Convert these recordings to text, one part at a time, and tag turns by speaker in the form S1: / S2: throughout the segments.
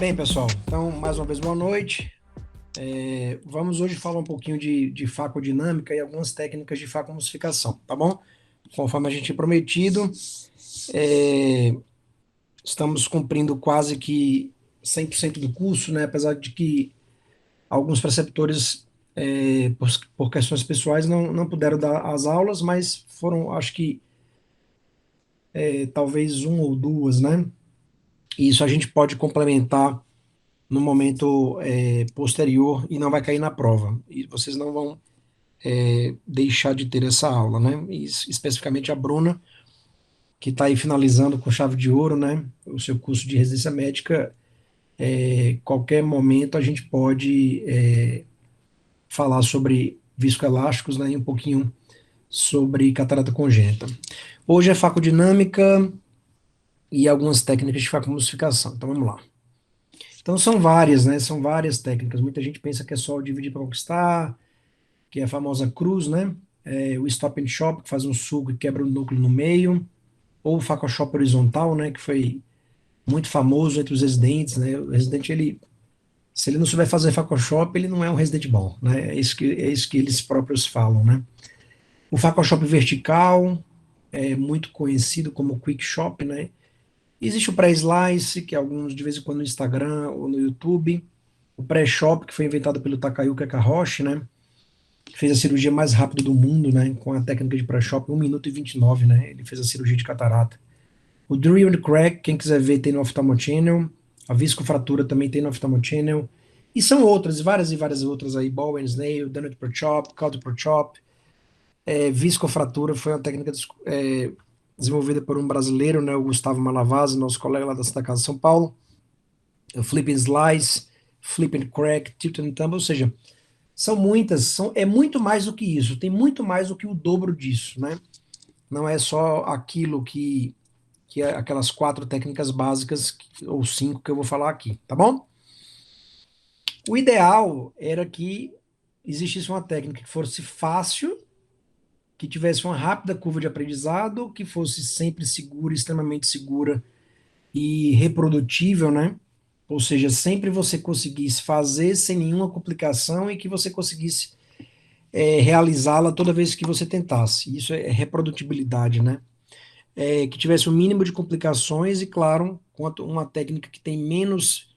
S1: Bem, pessoal, então, mais uma vez, boa noite. Vamos hoje falar um pouquinho de facodinâmica e algumas técnicas de facoemulsificação, tá bom? Conforme a gente tinha prometido, é, estamos cumprindo quase que 100% do curso, né? Apesar de que alguns preceptores, por questões pessoais, não puderam dar as aulas, mas foram, acho que, talvez uma ou duas, né? E isso a gente pode complementar no momento posterior e não vai cair na prova. E vocês não vão deixar de ter essa aula, né? E especificamente a Bruna, que está aí finalizando com chave de ouro, né? O seu curso de residência médica. Qualquer momento a gente pode falar sobre viscoelásticos, né? E um pouquinho sobre catarata congênita. Hoje é facodinâmica e algumas técnicas de facoemulsificação. Então vamos lá. Então são várias, né? São várias técnicas. Muita gente pensa que é só o dividir para conquistar, que é a famosa cruz, né? O stop and shop, que faz um suco e quebra o núcleo no meio, ou o faca shop horizontal, né? Que foi muito famoso entre os residentes, né? O residente, ele, se ele não souber fazer faca shop, ele não é um residente bom, né? É isso que eles próprios falam, né? O faca shop vertical é muito conhecido como quick shop, né? Existe o pré-slice, que alguns de vez em quando no Instagram ou no YouTube. O pré-shop, que foi inventado pelo Takayuki Akahoshi, né? Que fez a cirurgia mais rápida do mundo, né? Com a técnica de pré-shop, 1 minuto e 29, né? Ele fez a cirurgia de catarata. O Drill and Crack, quem quiser ver, tem no Ophthalmo Channel. A viscofratura também tem no Ophthalmo Channel. E são outras, várias e várias outras aí. Ball and Snail, Donut Pro Chop, Counter Pro Chop. Viscofratura foi uma técnica desenvolvida por um brasileiro, né? O Gustavo Malavasi, nosso colega lá da Santa Casa de São Paulo. O Flip and Slice, Flip and Crack, Tilt and Tumble, ou seja, são muitas, é muito mais do que isso, tem muito mais do que o dobro disso, né? Não é só aquilo que é aquelas 4 técnicas básicas, ou 5 que eu vou falar aqui, tá bom? O ideal era que existisse uma técnica que fosse fácil, que tivesse uma rápida curva de aprendizado, que fosse sempre segura, extremamente segura e reprodutível, né? Ou seja, sempre você conseguisse fazer sem nenhuma complicação e que você conseguisse realizá-la toda vez que você tentasse. Isso é reprodutibilidade, né? Que tivesse o mínimo de complicações e, claro, quanto uma técnica que tem menos,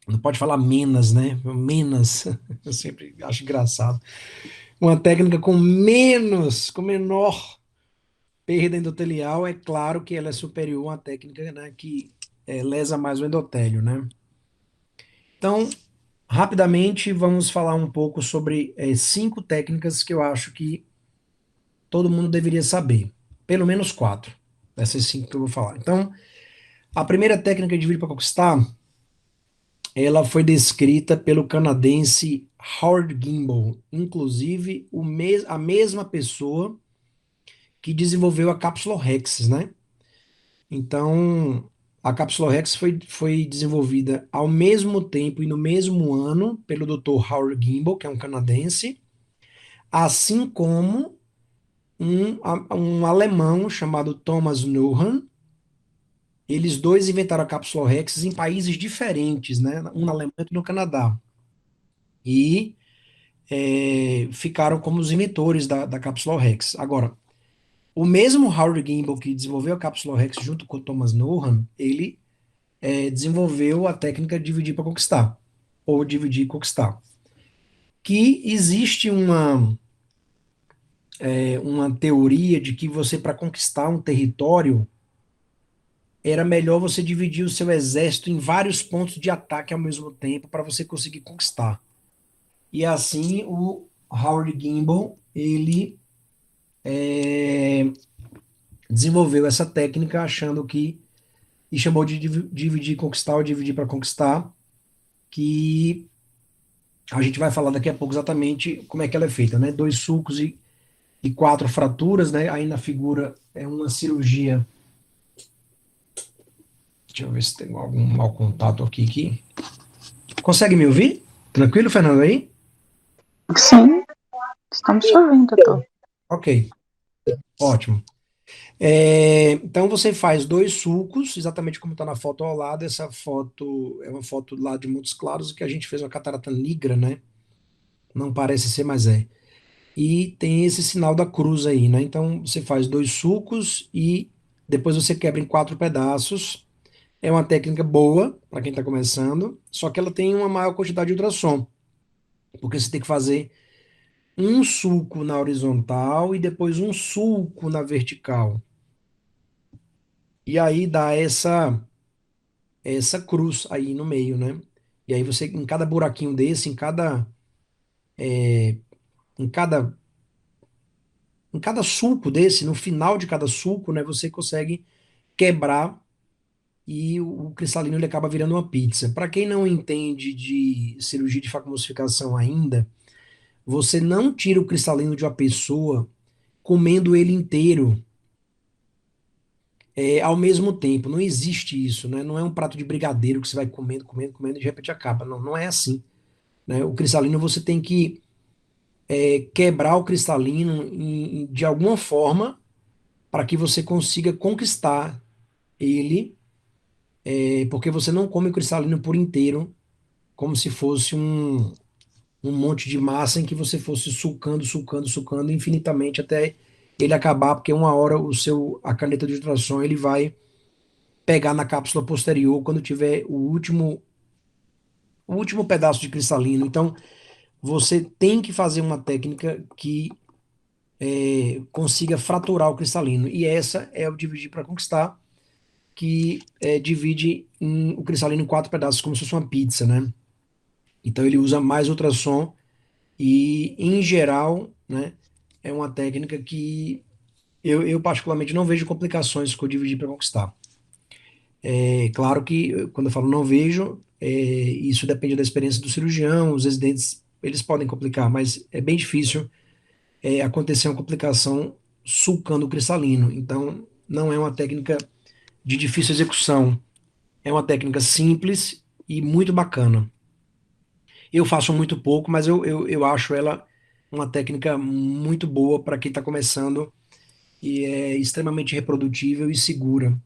S1: não pode falar menos, né? Menos, eu sempre acho engraçado. Uma técnica com menor perda endotelial, é claro que ela é superior a uma técnica, né, que lesa mais o endotélio, né? Então, rapidamente, vamos falar um pouco sobre 5 técnicas que eu acho que todo mundo deveria saber. Pelo menos 4 dessas 5 que eu vou falar. Então, a primeira técnica de vídeo para conquistar, ela foi descrita pelo canadense Howard Gimbel, inclusive a mesma pessoa que desenvolveu a cápsula Rex, né? Então, a cápsula Rex foi desenvolvida ao mesmo tempo e no mesmo ano pelo Dr. Howard Gimbel, que é um canadense, assim como um alemão chamado Thomas Neumann. Eles dois inventaram a cápsula Rex em países diferentes, né? Um na Alemanha e outro no Canadá. E ficaram como os inventores da cápsula Rex. Agora, o mesmo Howard Gimbel que desenvolveu a cápsula Rex junto com o Thomas Neumann, ele desenvolveu a técnica de dividir para conquistar, ou dividir e conquistar. Que existe uma teoria de que você, para conquistar um território, era melhor você dividir o seu exército em vários pontos de ataque ao mesmo tempo para você conseguir conquistar. E assim o Howard Gimbel, ele desenvolveu essa técnica achando que, e chamou de dividir e conquistar, ou dividir para conquistar, que a gente vai falar daqui a pouco exatamente como é que ela é feita, né? 2 sulcos e 4 fraturas, né? Aí na figura é uma cirurgia. Deixa eu ver se tem algum mau contato aqui. Consegue me ouvir? Tranquilo, Fernando, aí?
S2: Sim, estamos te ouvindo, doutor.
S1: Ok, ótimo. Então você faz dois sucos, exatamente como está na foto ao lado. Essa foto é uma foto lá de Montes Claros, que a gente fez uma catarata negra, né? Não parece ser, mas é. E tem esse sinal da cruz aí, né? Então você faz dois sucos e depois você quebra em quatro pedaços. É uma técnica boa para quem está começando, só que ela tem uma maior quantidade de ultrassom, porque você tem que fazer um sulco na horizontal e depois um sulco na vertical. E aí dá essa cruz aí no meio, né? E aí você, em cada buraquinho desse, em cada, em cada sulco desse, no final de cada sulco, né, você consegue quebrar e o cristalino ele acaba virando uma pizza. Para quem não entende de cirurgia de facomulsificação ainda, você não tira o cristalino de uma pessoa comendo ele inteiro ao mesmo tempo. Não existe isso, né? Não é um prato de brigadeiro que você vai comendo, comendo, comendo e de repente acaba. Não, não é assim, né? O cristalino você tem que quebrar o cristalino de alguma forma para que você consiga conquistar ele, porque você não come o cristalino por inteiro, como se fosse um monte de massa em que você fosse sucando, sucando, sucando infinitamente até ele acabar, porque uma hora a caneta de ultrassom ele vai pegar na cápsula posterior quando tiver o último pedaço de cristalino. Então, você tem que fazer uma técnica que consiga fraturar o cristalino. E essa é o dividir para conquistar, que divide o cristalino em quatro pedaços, como se fosse uma pizza, né? Então, ele usa mais ultrassom e, em geral, né, é uma técnica que eu particularmente não vejo complicações com o dividir para conquistar. É claro que, quando eu falo não vejo, isso depende da experiência do cirurgião, os residentes, eles podem complicar, mas é bem difícil acontecer uma complicação sulcando o cristalino. Então, não é uma técnica de difícil execução, é uma técnica simples e muito bacana. Eu faço muito pouco, mas eu acho ela uma técnica muito boa para quem está começando e é extremamente reprodutível e segura.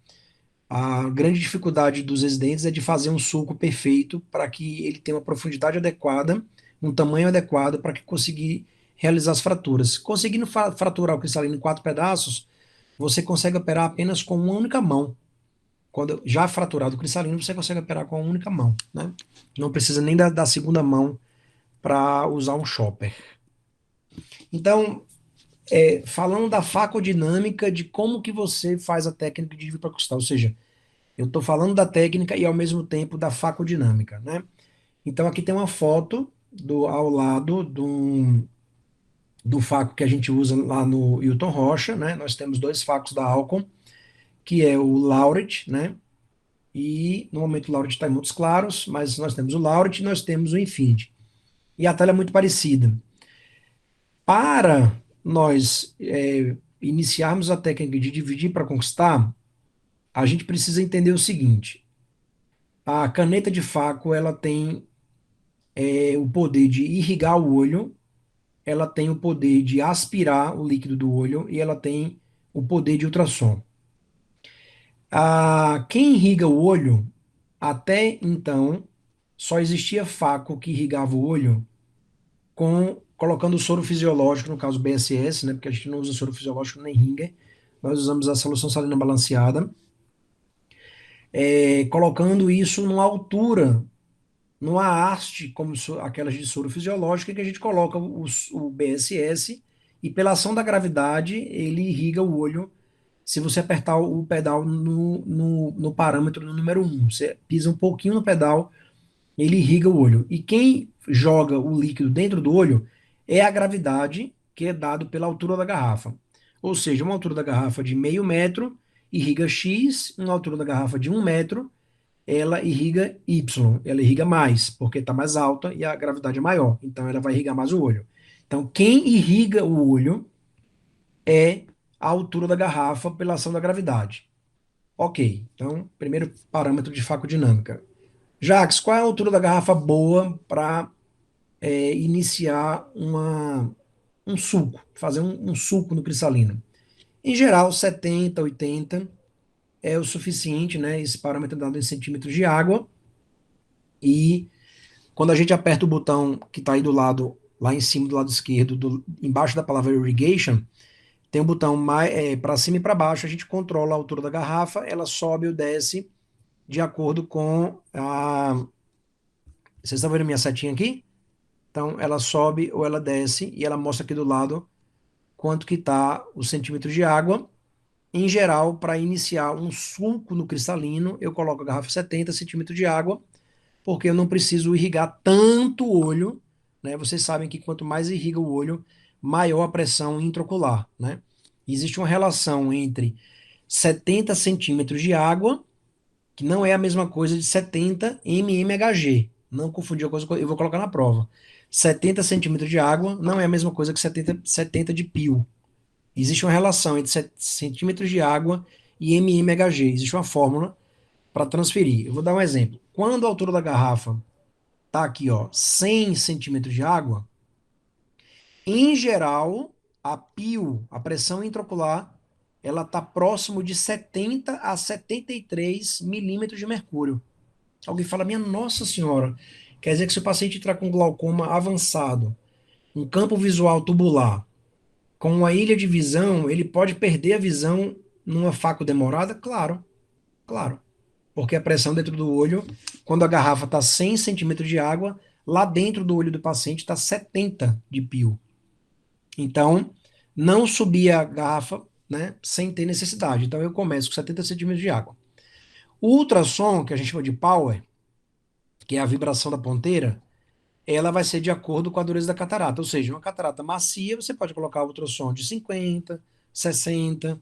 S1: A grande dificuldade dos residentes é de fazer um sulco perfeito para que ele tenha uma profundidade adequada, um tamanho adequado para que conseguir realizar as fraturas. Conseguindo fraturar o cristalino em quatro pedaços, você consegue operar apenas com uma única mão. Quando já fraturado o cristalino, você consegue operar com uma única mão, né? Não precisa nem da segunda mão para usar um chopper. Então, falando da facodinâmica de como que você faz a técnica de diviprocostal, ou seja, eu estou falando da técnica e ao mesmo tempo da facodinâmica, né? Então aqui tem uma foto ao lado do faco que a gente usa lá no Hilton Rocha, né? Nós temos dois facos da Alcon, que é o Lauret, né? E no momento o Lauret está em Montes Claros, mas nós temos o Lauret e nós temos o Infinity. E a tela é muito parecida. Para nós iniciarmos a técnica de dividir para conquistar, a gente precisa entender o seguinte: a caneta de faco ela tem o poder de irrigar o olho, ela tem o poder de aspirar o líquido do olho e ela tem o poder de ultrassom. Quem irriga o olho, até então, só existia faco que irrigava o olho colocando soro fisiológico, no caso BSS, né, porque a gente não usa soro fisiológico nem Ringer, nós usamos a solução salina balanceada, colocando isso numa altura, numa haste, como aquelas de soro fisiológico, que a gente coloca o BSS e pela ação da gravidade ele irriga o olho se você apertar o pedal no parâmetro no número um. Você pisa um pouquinho no pedal, ele irriga o olho. E quem joga o líquido dentro do olho é a gravidade que é dado pela altura da garrafa. Ou seja, uma altura da garrafa de meio metro irriga X, uma altura da garrafa de 1 metro ela irriga Y, ela irriga mais, porque está mais alta e a gravidade é maior, então ela vai irrigar mais o olho. Então, quem irriga o olho é a altura da garrafa pela ação da gravidade. Ok, então, primeiro parâmetro de facodinâmica. Jacques, qual é a altura da garrafa boa para iniciar um suco, fazer um suco no cristalino? Em geral, 70, 80 é o suficiente, né? Esse parâmetro dado em centímetros de água. E quando a gente aperta o botão que está aí do lado, lá em cima do lado esquerdo, embaixo da palavra irrigation, tem um botão para cima e para baixo, a gente controla a altura da garrafa, ela sobe ou desce de acordo com a. Vocês estão vendo minha setinha aqui? Então, ela sobe ou ela desce e ela mostra aqui do lado quanto que está os centímetros de água. Em geral, para iniciar um suco no cristalino, eu coloco a garrafa 70 centímetros de água, porque eu não preciso irrigar tanto o olho, né? Vocês sabem que quanto mais irriga o olho, maior a pressão intraocular, né? Existe uma relação entre 70 centímetros de água, que não é a mesma coisa de 70 mmHg. Não confundir a coisa, eu vou colocar na prova. 70 centímetros de água não é a mesma coisa que 70 de pio. Existe uma relação entre centímetros de água e mmHg. Existe uma fórmula para transferir. Eu vou dar um exemplo. Quando a altura da garrafa está aqui, ó, 100 centímetros de água, em geral, a pio, a pressão intraocular, ela está próximo de 70 a 73 milímetros de mercúrio. Alguém fala, minha Nossa Senhora, quer dizer que se o paciente entrar com glaucoma avançado, um campo visual tubular, com uma ilha de visão, ele pode perder a visão numa faco demorada? Claro, claro. Porque a pressão dentro do olho, quando a garrafa está 100 centímetros de água, lá dentro do olho do paciente está 70 de pio. Então, não subir a garrafa, né, sem ter necessidade. Então, eu começo com 70 centímetros de água. O ultrassom, que a gente chama de power, que é a vibração da ponteira, ela vai ser de acordo com a dureza da catarata. Ou seja, uma catarata macia, você pode colocar ultrassom de 50, 60.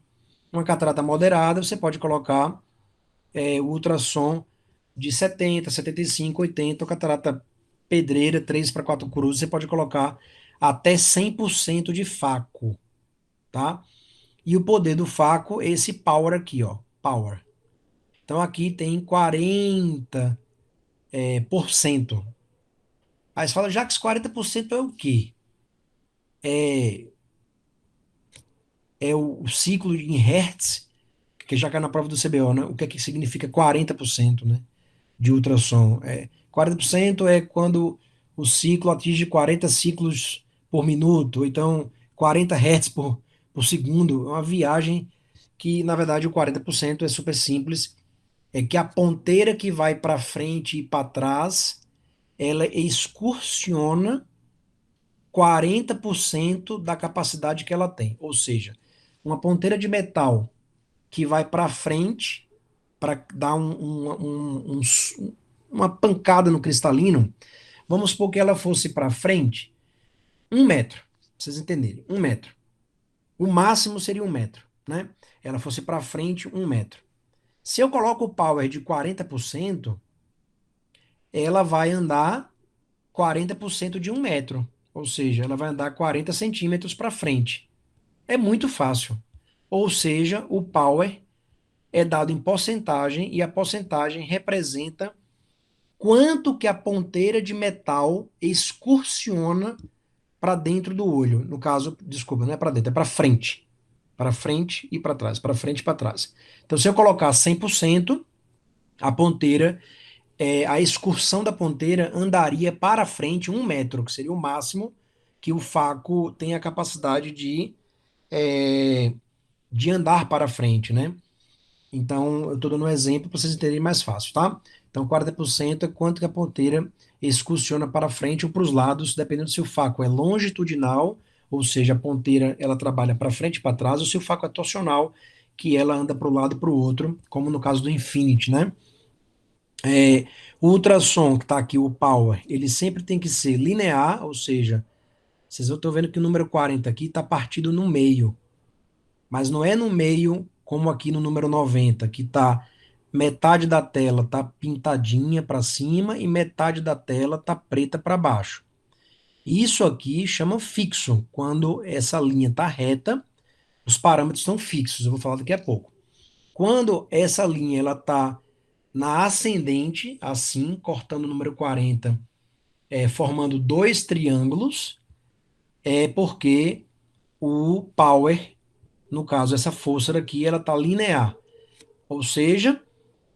S1: Uma catarata moderada, você pode colocar o ultrassom de 70, 75, 80. Uma catarata pedreira, 3 para 4 cruzes, você pode colocar até 100% de faco, tá? E o poder do faco é esse power aqui, ó, power. Então aqui tem 40%. Por cento. Aí você fala, já que esse 40% é o quê? É, é o ciclo em Hertz, que já cai na prova do CBO, né? O que é que significa 40%, né? De ultrassom. 40% é quando o ciclo atinge 40 ciclos por minuto, ou então 40 Hz por segundo. É uma viagem que, na verdade, o 40% é super simples. É que a ponteira que vai para frente e para trás, ela excursiona 40% da capacidade que ela tem. Ou seja, uma ponteira de metal que vai para frente para dar uma pancada no cristalino, vamos supor que ela fosse para frente 1 metro, pra vocês entenderem, 1 metro. O máximo seria 1 metro, né? Ela fosse para frente 1 metro. Se eu coloco o power de 40%, ela vai andar 40% de 1 metro. Ou seja, ela vai andar 40 centímetros para frente. É muito fácil. Ou seja, o power é dado em porcentagem e a porcentagem representa quanto que a ponteira de metal excursiona para dentro do olho. No caso, desculpa, não é para dentro, é para frente. Para frente e para trás, para frente e para trás. Então, se eu colocar 100%, a ponteira, a excursão da ponteira andaria para frente 1 metro, que seria o máximo que o faco tem a capacidade de andar para frente, né? Então, eu estou dando um exemplo para vocês entenderem mais fácil, tá? Então, 40% é quanto que a ponteira excursiona para frente ou para os lados, dependendo se o faco é longitudinal, ou seja, a ponteira ela trabalha para frente e para trás, ou se o faco é torsional, que ela anda para o lado e para o outro, como no caso do Infinity, né? O ultrassom, que está aqui, o Power, ele sempre tem que ser linear, ou seja, vocês estão vendo que o número 40 aqui está partido no meio. Mas não é no meio, como aqui no número 90, que tá metade da tela tá pintadinha para cima e metade da tela tá preta para baixo. Isso aqui chama fixo, quando essa linha tá reta, os parâmetros estão fixos, eu vou falar daqui a pouco. Quando essa linha ela tá na ascendente, assim, cortando o número 40, formando dois triângulos, é porque o power No caso, essa força daqui, ela está linear. Ou seja,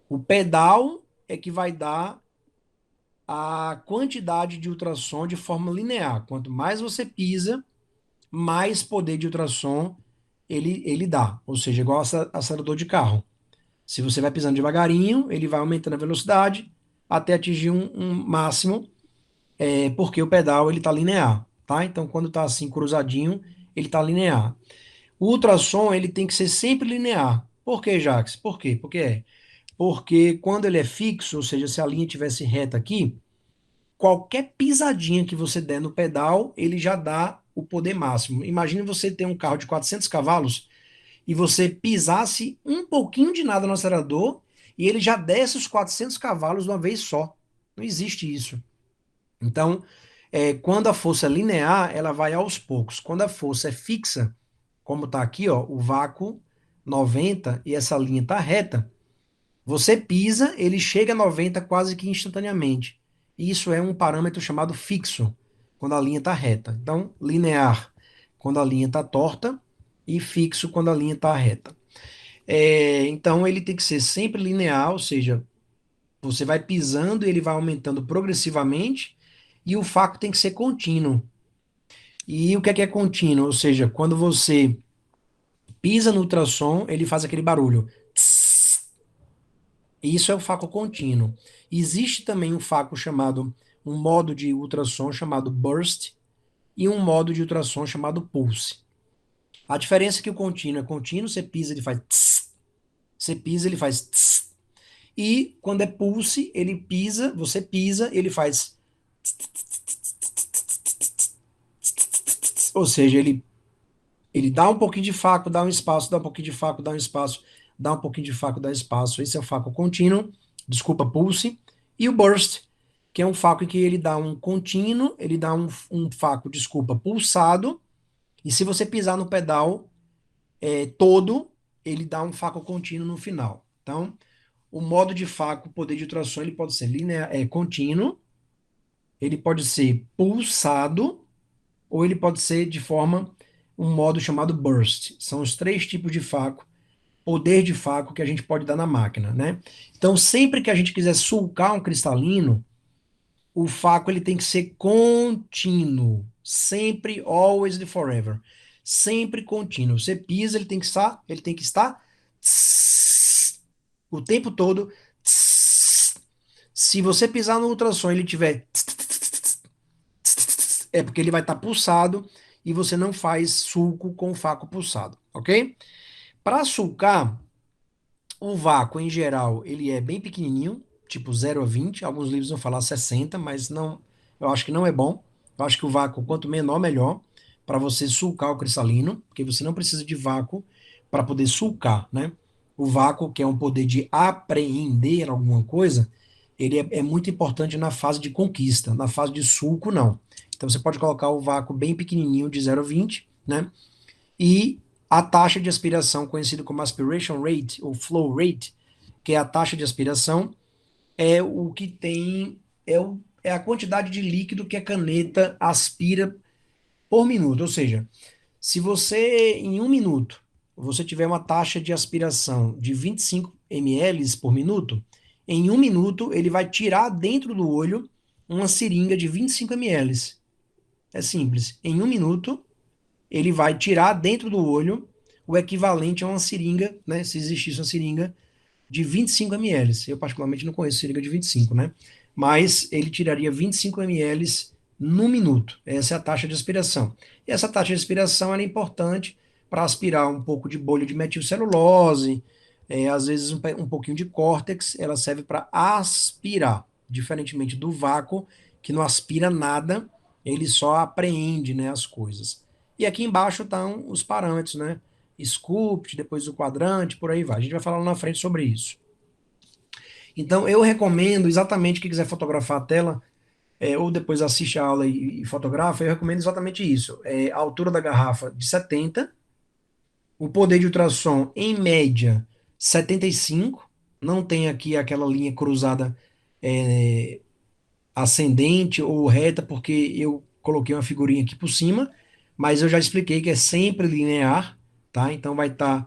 S1: o pedal é que vai dar a quantidade de ultrassom de forma linear. Quanto mais você pisa, mais poder de ultrassom ele dá. Ou seja, igual acelerador de carro. Se você vai pisando devagarinho, ele vai aumentando a velocidade até atingir um máximo, porque o pedal ele está linear, tá? Então, quando está assim cruzadinho, ele está linear. O ultrassom ele tem que ser sempre linear. Por quê, Jax? Por quê? Porque quando ele é fixo, ou seja, se a linha tivesse reta aqui, qualquer pisadinha que você der no pedal, ele já dá o poder máximo. Imagine você ter um carro de 400 cavalos e você pisasse um pouquinho de nada no acelerador e ele já desce os 400 cavalos de uma vez só. Não existe isso. Então, quando a força é linear, ela vai aos poucos. Quando a força é fixa, como está aqui, ó, o vácuo 90 e essa linha está reta, você pisa, ele chega a 90 quase que instantaneamente. Isso é um parâmetro chamado fixo, quando a linha está reta. Então, linear, quando a linha está torta, e fixo, quando a linha está reta. Então, ele tem que ser sempre linear, ou seja, você vai pisando e ele vai aumentando progressivamente, e o faco tem que ser contínuo. E o que é contínuo? Ou seja, quando você pisa no ultrassom, ele faz aquele barulho. Isso é o faco contínuo. Existe também um modo de ultrassom chamado burst e um modo de ultrassom chamado pulse. A diferença é que o contínuo é contínuo, você pisa, ele faz tss, você pisa, ele faz tss. E quando é pulse, ele pisa, você pisa, ele faz ou seja, ele dá um pouquinho de faco, dá um espaço, dá um pouquinho de faco, dá um espaço, dá um pouquinho de faco, dá espaço. Esse é o faco contínuo, desculpa, pulse. E o burst, que é um faco em que ele dá um contínuo, ele dá um faco, desculpa, pulsado. E se você pisar no pedal todo, ele dá um faco contínuo no final. Então, o modo de faco, poder de tração, ele pode ser linear, contínuo, ele pode ser pulsado, ou ele pode ser de forma, um modo chamado burst. São os três tipos de faco, poder de faco que a gente pode dar na máquina, né? Então, sempre que a gente quiser sulcar um cristalino, o faco ele tem que ser contínuo, sempre, always and forever, sempre contínuo. Você pisa, ele tem que estar o tempo todo. Se você pisar no ultrassom, ele tiver é porque ele vai estar pulsado e você não faz sulco com o faco pulsado, ok? Para sulcar, o vácuo em geral ele é bem pequenininho, tipo 0 a 20. Alguns livros vão falar 60, mas não, eu acho que não é bom. Eu acho que o vácuo quanto menor melhor para você sulcar o cristalino, porque você não precisa de vácuo para poder sulcar, né? O vácuo, que é um poder de apreender alguma coisa, ele é muito importante na fase de conquista, na fase de sulco não. Então você pode colocar o vácuo bem pequenininho de 0 a 20, né? E a taxa de aspiração, conhecida como aspiration rate ou flow rate, que é a taxa de aspiração, é o que tem, é a quantidade de líquido que a caneta aspira por minuto. Ou seja, se você, em um minuto, você tiver uma taxa de aspiração de 25 ml por minuto, em um minuto ele vai tirar dentro do olho uma seringa de 25 ml. É simples. Em um minuto, ele vai tirar dentro do olho o equivalente a uma seringa, né? Se existisse uma seringa de 25 ml. Eu, particularmente, não conheço seringa de 25, né? Mas ele tiraria 25 ml no minuto. Essa é a taxa de aspiração. E essa taxa de aspiração é importante para aspirar um pouco de bolha de metilcelulose, às vezes um pouquinho de córtex. Ela serve para aspirar, diferentemente do vácuo, que não aspira nada, ele só apreende, né, as coisas. E aqui embaixo estão os parâmetros, né? Sculpt, depois o quadrante, por aí vai. A gente vai falar lá na frente sobre isso. Então, eu recomendo exatamente quem quiser fotografar a tela, ou depois assiste a aula e fotografa, eu recomendo exatamente isso. A altura da garrafa de 70, o poder de ultrassom, em média, 75. Não tem aqui aquela linha cruzada é, ascendente ou reta, porque eu coloquei uma figurinha aqui por cima, mas eu já expliquei que é sempre linear, tá? Então vai estar,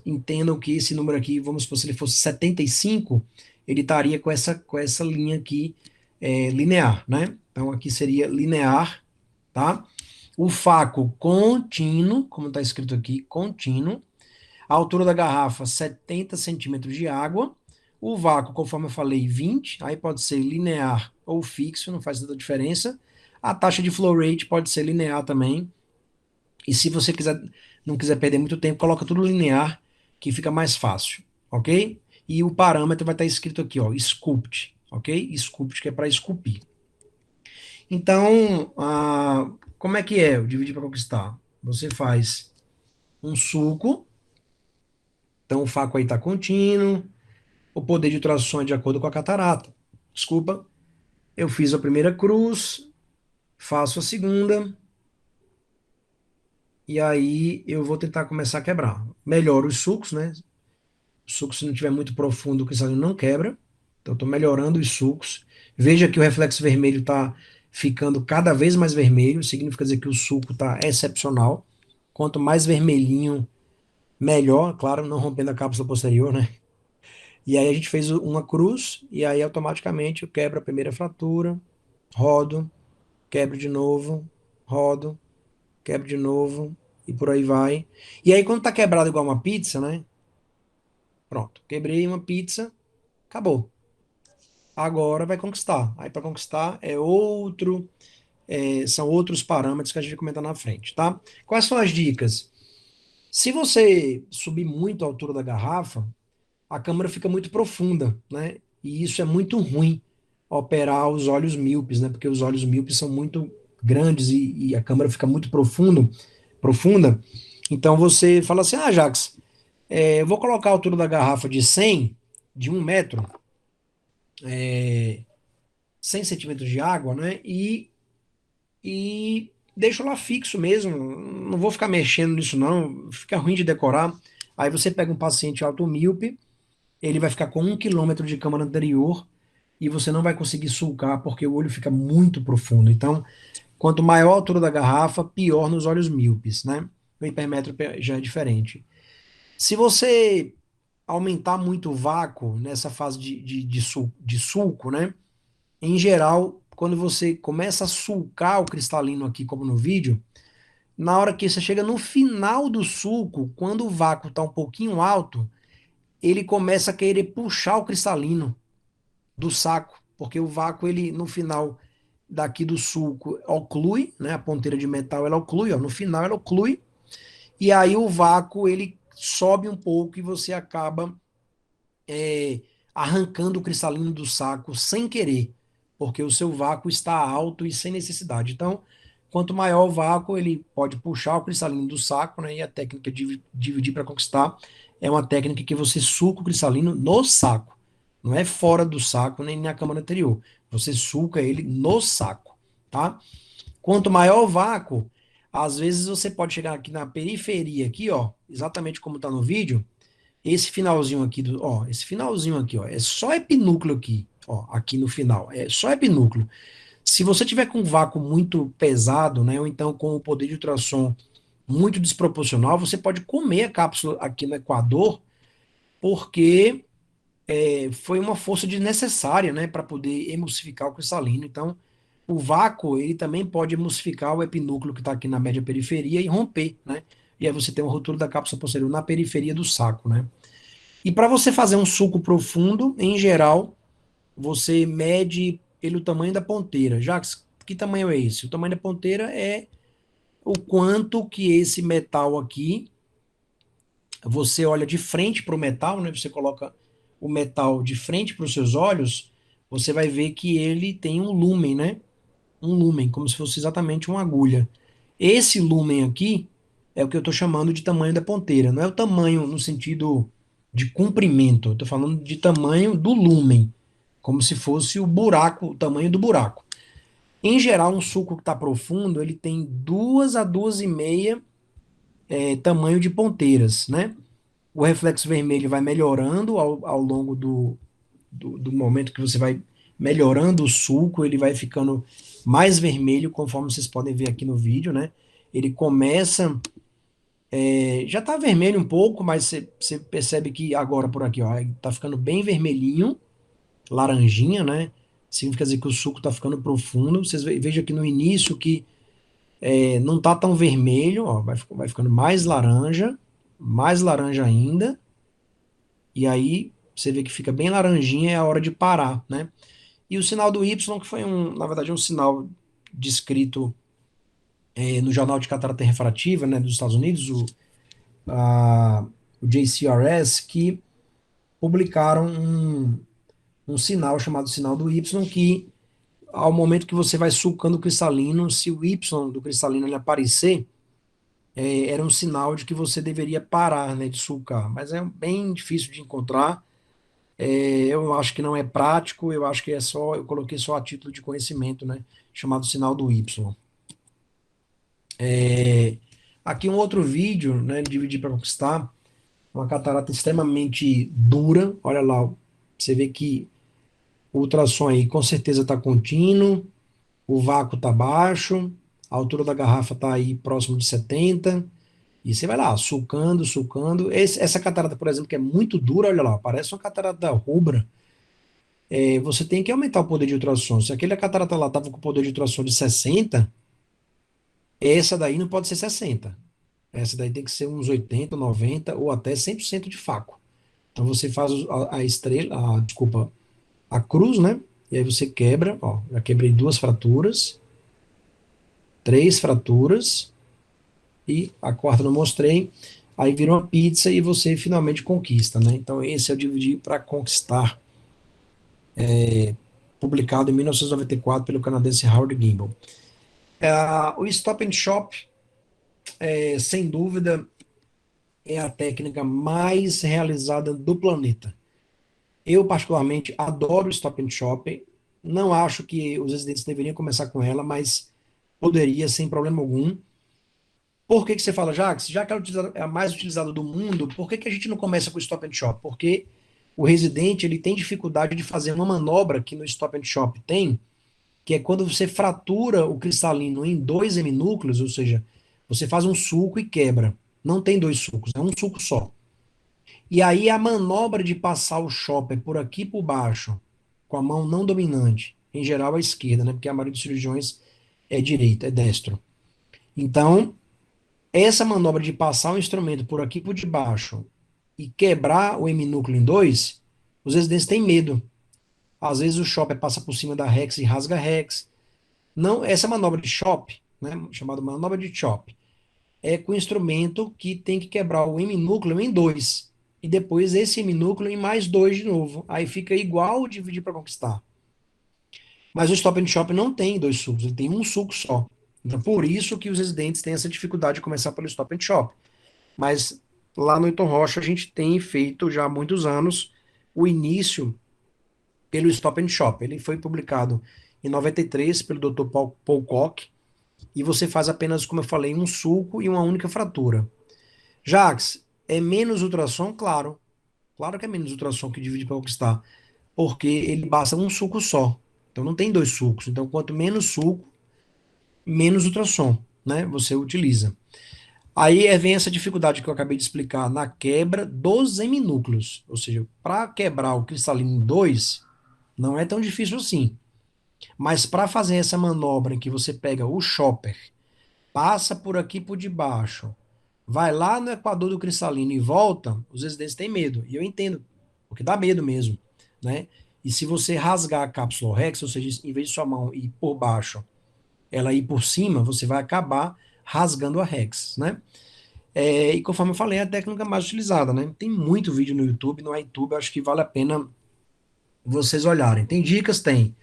S1: entendam que esse número aqui, vamos supor, se ele fosse 75, ele estaria com essa linha aqui linear, né? Então aqui seria linear, tá? O vácuo contínuo, como está escrito aqui, contínuo. A altura da garrafa, 70 centímetros de água. O vácuo, conforme eu falei, 20. Aí pode ser linear ou fixo, não faz tanta diferença. A taxa de flow rate pode ser linear também. E se você não quiser perder muito tempo, coloca tudo linear, que fica mais fácil, ok? E o parâmetro vai estar escrito aqui, ó, sculpt, ok? Sculpt, que é para esculpir. Então, como é que é o dividir para conquistar? Você faz um suco, então o vácuo aí está contínuo, o poder de tração é de acordo com a catarata. Desculpa, eu fiz a primeira cruz, faço a segunda, e aí eu vou tentar começar a quebrar. Melhoro os sucos, né? O suco, se não tiver muito profundo, o cristalino não quebra. Então, estou melhorando os sucos. Veja que o reflexo vermelho está ficando cada vez mais vermelho, significa dizer que o suco está excepcional. Quanto mais vermelhinho, melhor, claro, não rompendo a cápsula posterior, né? E aí a gente fez uma cruz, e aí automaticamente eu quebro a primeira fratura, rodo, quebro de novo, rodo, quebro de novo, e por aí vai. E aí quando tá quebrado igual uma pizza, né? Pronto, quebrei uma pizza, acabou. Agora vai conquistar. Aí para conquistar são outros parâmetros que a gente vai comentar na frente, tá? Quais são as dicas? Se você subir muito a altura da garrafa, a câmera fica muito profunda, né? E isso é muito ruim operar os olhos míopes, né? Porque os olhos míopes são muito grandes e a câmera fica muito profunda. Então você fala assim, Jax, eu vou colocar a altura da garrafa de 100, de 1 metro, 100 centímetros de água, né? E deixo lá fixo mesmo. Não vou ficar mexendo nisso, não. Fica ruim de decorar. Aí você pega um paciente automíope, ele vai ficar com 1 quilômetro de câmara anterior e você não vai conseguir sulcar porque o olho fica muito profundo. Então, quanto maior a altura da garrafa, pior nos olhos míopes, né? O hipermétrope já é diferente. Se você aumentar muito o vácuo nessa fase de sulco, né? Em geral, quando você começa a sulcar o cristalino aqui, como no vídeo, na hora que você chega no final do sulco, quando o vácuo está um pouquinho alto, ele começa a querer puxar o cristalino do saco, porque o vácuo, ele no final daqui do sulco oclui, né? A ponteira de metal ela oclui, ó, no final ela oclui, e aí o vácuo ele sobe um pouco e você acaba é, arrancando o cristalino do saco sem querer, porque o seu vácuo está alto e sem necessidade. Então, quanto maior o vácuo, ele pode puxar o cristalino do saco, né? E a técnica de dividir para conquistar é uma técnica que você suca o cristalino no saco. Não é fora do saco, nem na câmara anterior. Você suca ele no saco, tá? Quanto maior o vácuo, às vezes você pode chegar aqui na periferia, aqui, ó, exatamente como está no vídeo, esse finalzinho aqui esse finalzinho aqui, ó, é só epinúcleo aqui, ó, aqui no final, é só epinúcleo. Se você tiver com um vácuo muito pesado, né, ou então com o poder de ultrassom muito desproporcional, você pode comer a cápsula aqui no Equador, porque foi uma força desnecessária, né, para poder emulsificar o cristalino. Então, o vácuo, ele também pode emulsificar o epinúcleo que está aqui na média periferia e romper, né? E aí você tem uma ruptura da cápsula posterior na periferia do saco, né? E para você fazer um suco profundo, em geral, você mede pelo tamanho da ponteira. Já que tamanho é esse? O tamanho da ponteira é o quanto que esse metal aqui, você olha de frente para o metal, né? Você coloca o metal de frente para os seus olhos, você vai ver que ele tem um lumen, né? Um lumen, como se fosse exatamente uma agulha. Esse lumen aqui é o que eu estou chamando de tamanho da ponteira. Não é o tamanho no sentido de comprimento, eu estou falando de tamanho do lumen, como se fosse o buraco, o tamanho do buraco. Em geral, um suco que está profundo, ele tem 2 a 2,5 tamanho de ponteiras, né? O reflexo vermelho vai melhorando ao longo do momento que você vai melhorando o suco, ele vai ficando mais vermelho, conforme vocês podem ver aqui no vídeo, né? Ele começa Já tá vermelho um pouco, mas você percebe que agora por aqui, ó, tá ficando bem vermelhinho, laranjinha, né? Significa dizer que o suco tá ficando profundo. Vocês vejam aqui no início que não tá tão vermelho, ó, vai ficando mais laranja ainda, e aí você vê que fica bem laranjinha, é a hora de parar, né? E o sinal do Y, que foi na verdade, um sinal descrito no Jornal de Catarata Refrativa, né, dos Estados Unidos, o JCRS, que publicaram um sinal chamado sinal do Y, que ao momento que você vai sulcando o cristalino, se o Y do cristalino ele aparecer, era um sinal de que você deveria parar, né, de sulcar. Mas é bem difícil de encontrar. Eu acho que não é prático, eu acho que eu coloquei só a título de conhecimento, né, chamado sinal do Y. Aqui um outro vídeo, né, Dividir para Conquistar, uma catarata extremamente dura. Olha lá, você vê que o ultrassom aí com certeza está contínuo, o vácuo está baixo, a altura da garrafa está aí próximo de 70, e você vai lá, sulcando, sulcando. Essa catarata, por exemplo, que é muito dura, olha lá, parece uma catarata rubra. Você tem que aumentar o poder de ultrassom. Se aquele catarata lá estava com o poder de ultrassom de 60, essa daí não pode ser 60. Essa daí tem que ser uns 80, 90 ou até 100% de faco. Então você faz a estrela, desculpa, a cruz, né? E aí você quebra, ó, já quebrei duas fraturas, três fraturas, e a quarta não mostrei. Aí vira uma pizza e você finalmente conquista, né? Então esse é o Dividir para Conquistar, publicado em 1994 pelo canadense Howard Gimbel. O Stop and Shop, sem dúvida, é a técnica mais realizada do planeta. Eu, particularmente, adoro o Stop and Shop. Não acho que os residentes deveriam começar com ela, mas poderia sem problema algum. Por que que você fala, Jacques? Já que ela é a mais utilizada do mundo, por que que a gente não começa com o Stop and Shop? Porque o residente ele tem dificuldade de fazer uma manobra que no Stop and Shop tem, que é quando você fratura o cristalino em dois heminúcleos, ou seja, você faz um sulco e quebra. Não tem dois sulcos, é um sulco só. E aí a manobra de passar o chopper por aqui por baixo, com a mão não dominante, em geral à esquerda, né? Porque a maioria dos cirurgiões é direito, é destro. Então, essa manobra de passar o instrumento por aqui por debaixo e quebrar o heminúcleo em dois, os residentes têm medo. Às vezes o chopper passa por cima da rex e rasga a rex. Não, essa manobra de chop, né, chamada manobra de chop, é com o instrumento que tem que quebrar o heminúcleo em dois. E depois esse heminúcleo em mais dois de novo. Aí fica igual o dividir para conquistar. Mas o Stop and Shop não tem dois sulcos, ele tem um sulco só. Então, por isso que os residentes têm essa dificuldade de começar pelo Stop and Shop. Mas lá no Hilton Rocha a gente tem feito já há muitos anos o início pelo Stop and Shop. Ele foi publicado em 93 pelo Dr. Paul Koch, e você faz apenas, como eu falei, um sulco e uma única fratura. Jacques, é menos ultrassom? Claro. Claro que é menos ultrassom que divide para conquistar, porque ele basta um suco só. Então não tem dois sucos. Então quanto menos suco, menos ultrassom, né? Você utiliza. Aí vem essa dificuldade que eu acabei de explicar na quebra dos heminúcleos. Ou seja, para quebrar o cristalino em dois, não é tão difícil assim. Mas para fazer essa manobra em que você pega o chopper, passa por aqui por debaixo, vai lá no equador do cristalino e volta, os residentes têm medo. E eu entendo, porque dá medo mesmo, né? E se você rasgar a cápsula Rex, ou seja, em vez de sua mão ir por baixo, ela ir por cima, você vai acabar rasgando a Rex, né? E conforme eu falei, é a técnica mais utilizada, né? Tem muito vídeo no YouTube, no YouTube, acho que vale a pena vocês olharem. Tem dicas? Tem.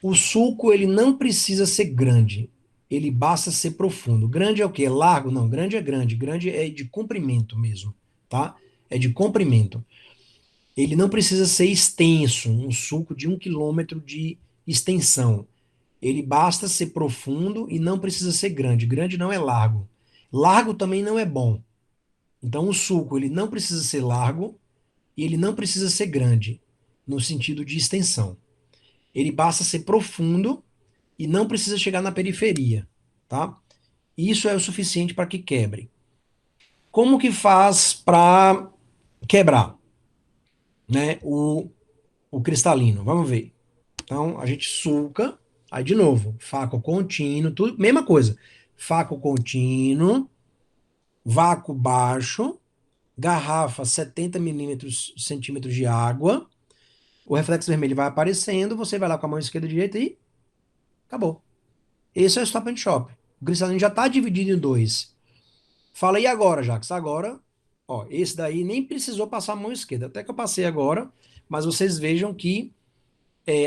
S1: O sulco, ele não precisa ser grande, ele basta ser profundo. Grande é o quê? Largo? Não, grande é grande. Grande é de comprimento mesmo, tá? É de comprimento. Ele não precisa ser extenso, um sulco de 1 quilômetro de extensão. Ele basta ser profundo e não precisa ser grande. Grande não é largo. Largo também não é bom. Então, o sulco, ele não precisa ser largo e ele não precisa ser grande, no sentido de extensão. Ele basta ser profundo e não precisa chegar na periferia, tá? Isso é o suficiente para que quebre. Como que faz para quebrar, né, o cristalino? Vamos ver. Então, a gente sulca, aí de novo, faco contínuo, tudo, mesma coisa. Faco contínuo, vácuo baixo, garrafa 70 milímetros, centímetros de água, o reflexo vermelho vai aparecendo, você vai lá com a mão esquerda e direita e acabou. Esse é o Stop and Shop. O cristalino já está dividido em dois. Fala, e agora, Jacques? Agora, ó, esse daí nem precisou passar a mão esquerda, até que eu passei agora, mas vocês vejam que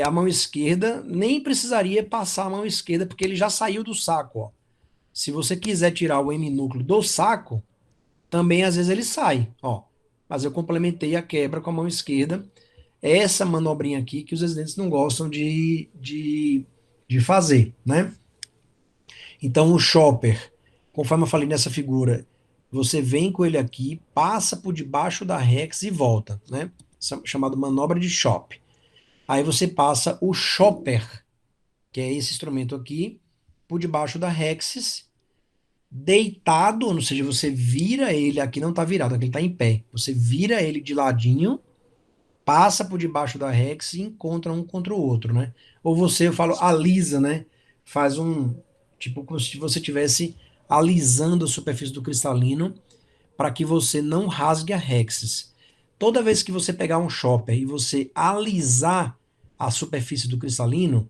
S1: a mão esquerda nem precisaria passar a mão esquerda, porque ele já saiu do saco, ó. Se você quiser tirar o M-núcleo do saco, também às vezes ele sai, ó. Mas eu complementei a quebra com a mão esquerda. Essa manobrinha aqui que os residentes não gostam de fazer, né? Então o shopper, conforme eu falei nessa figura, você vem com ele aqui, passa por debaixo da Rex e volta, né? Chamado manobra de shop. Aí você passa o shopper, que é esse instrumento aqui, por debaixo da Rexis, deitado, ou seja, você vira ele, aqui não está virado, aqui ele está em pé. Você vira ele de ladinho, passa por debaixo da Rex e encontra um contra o outro, né? Ou você, eu falo, alisa, né? Faz um, tipo, como se você estivesse alisando a superfície do cristalino para que você não rasgue a Rexis. Toda vez que você pegar um chopper e você alisar a superfície do cristalino,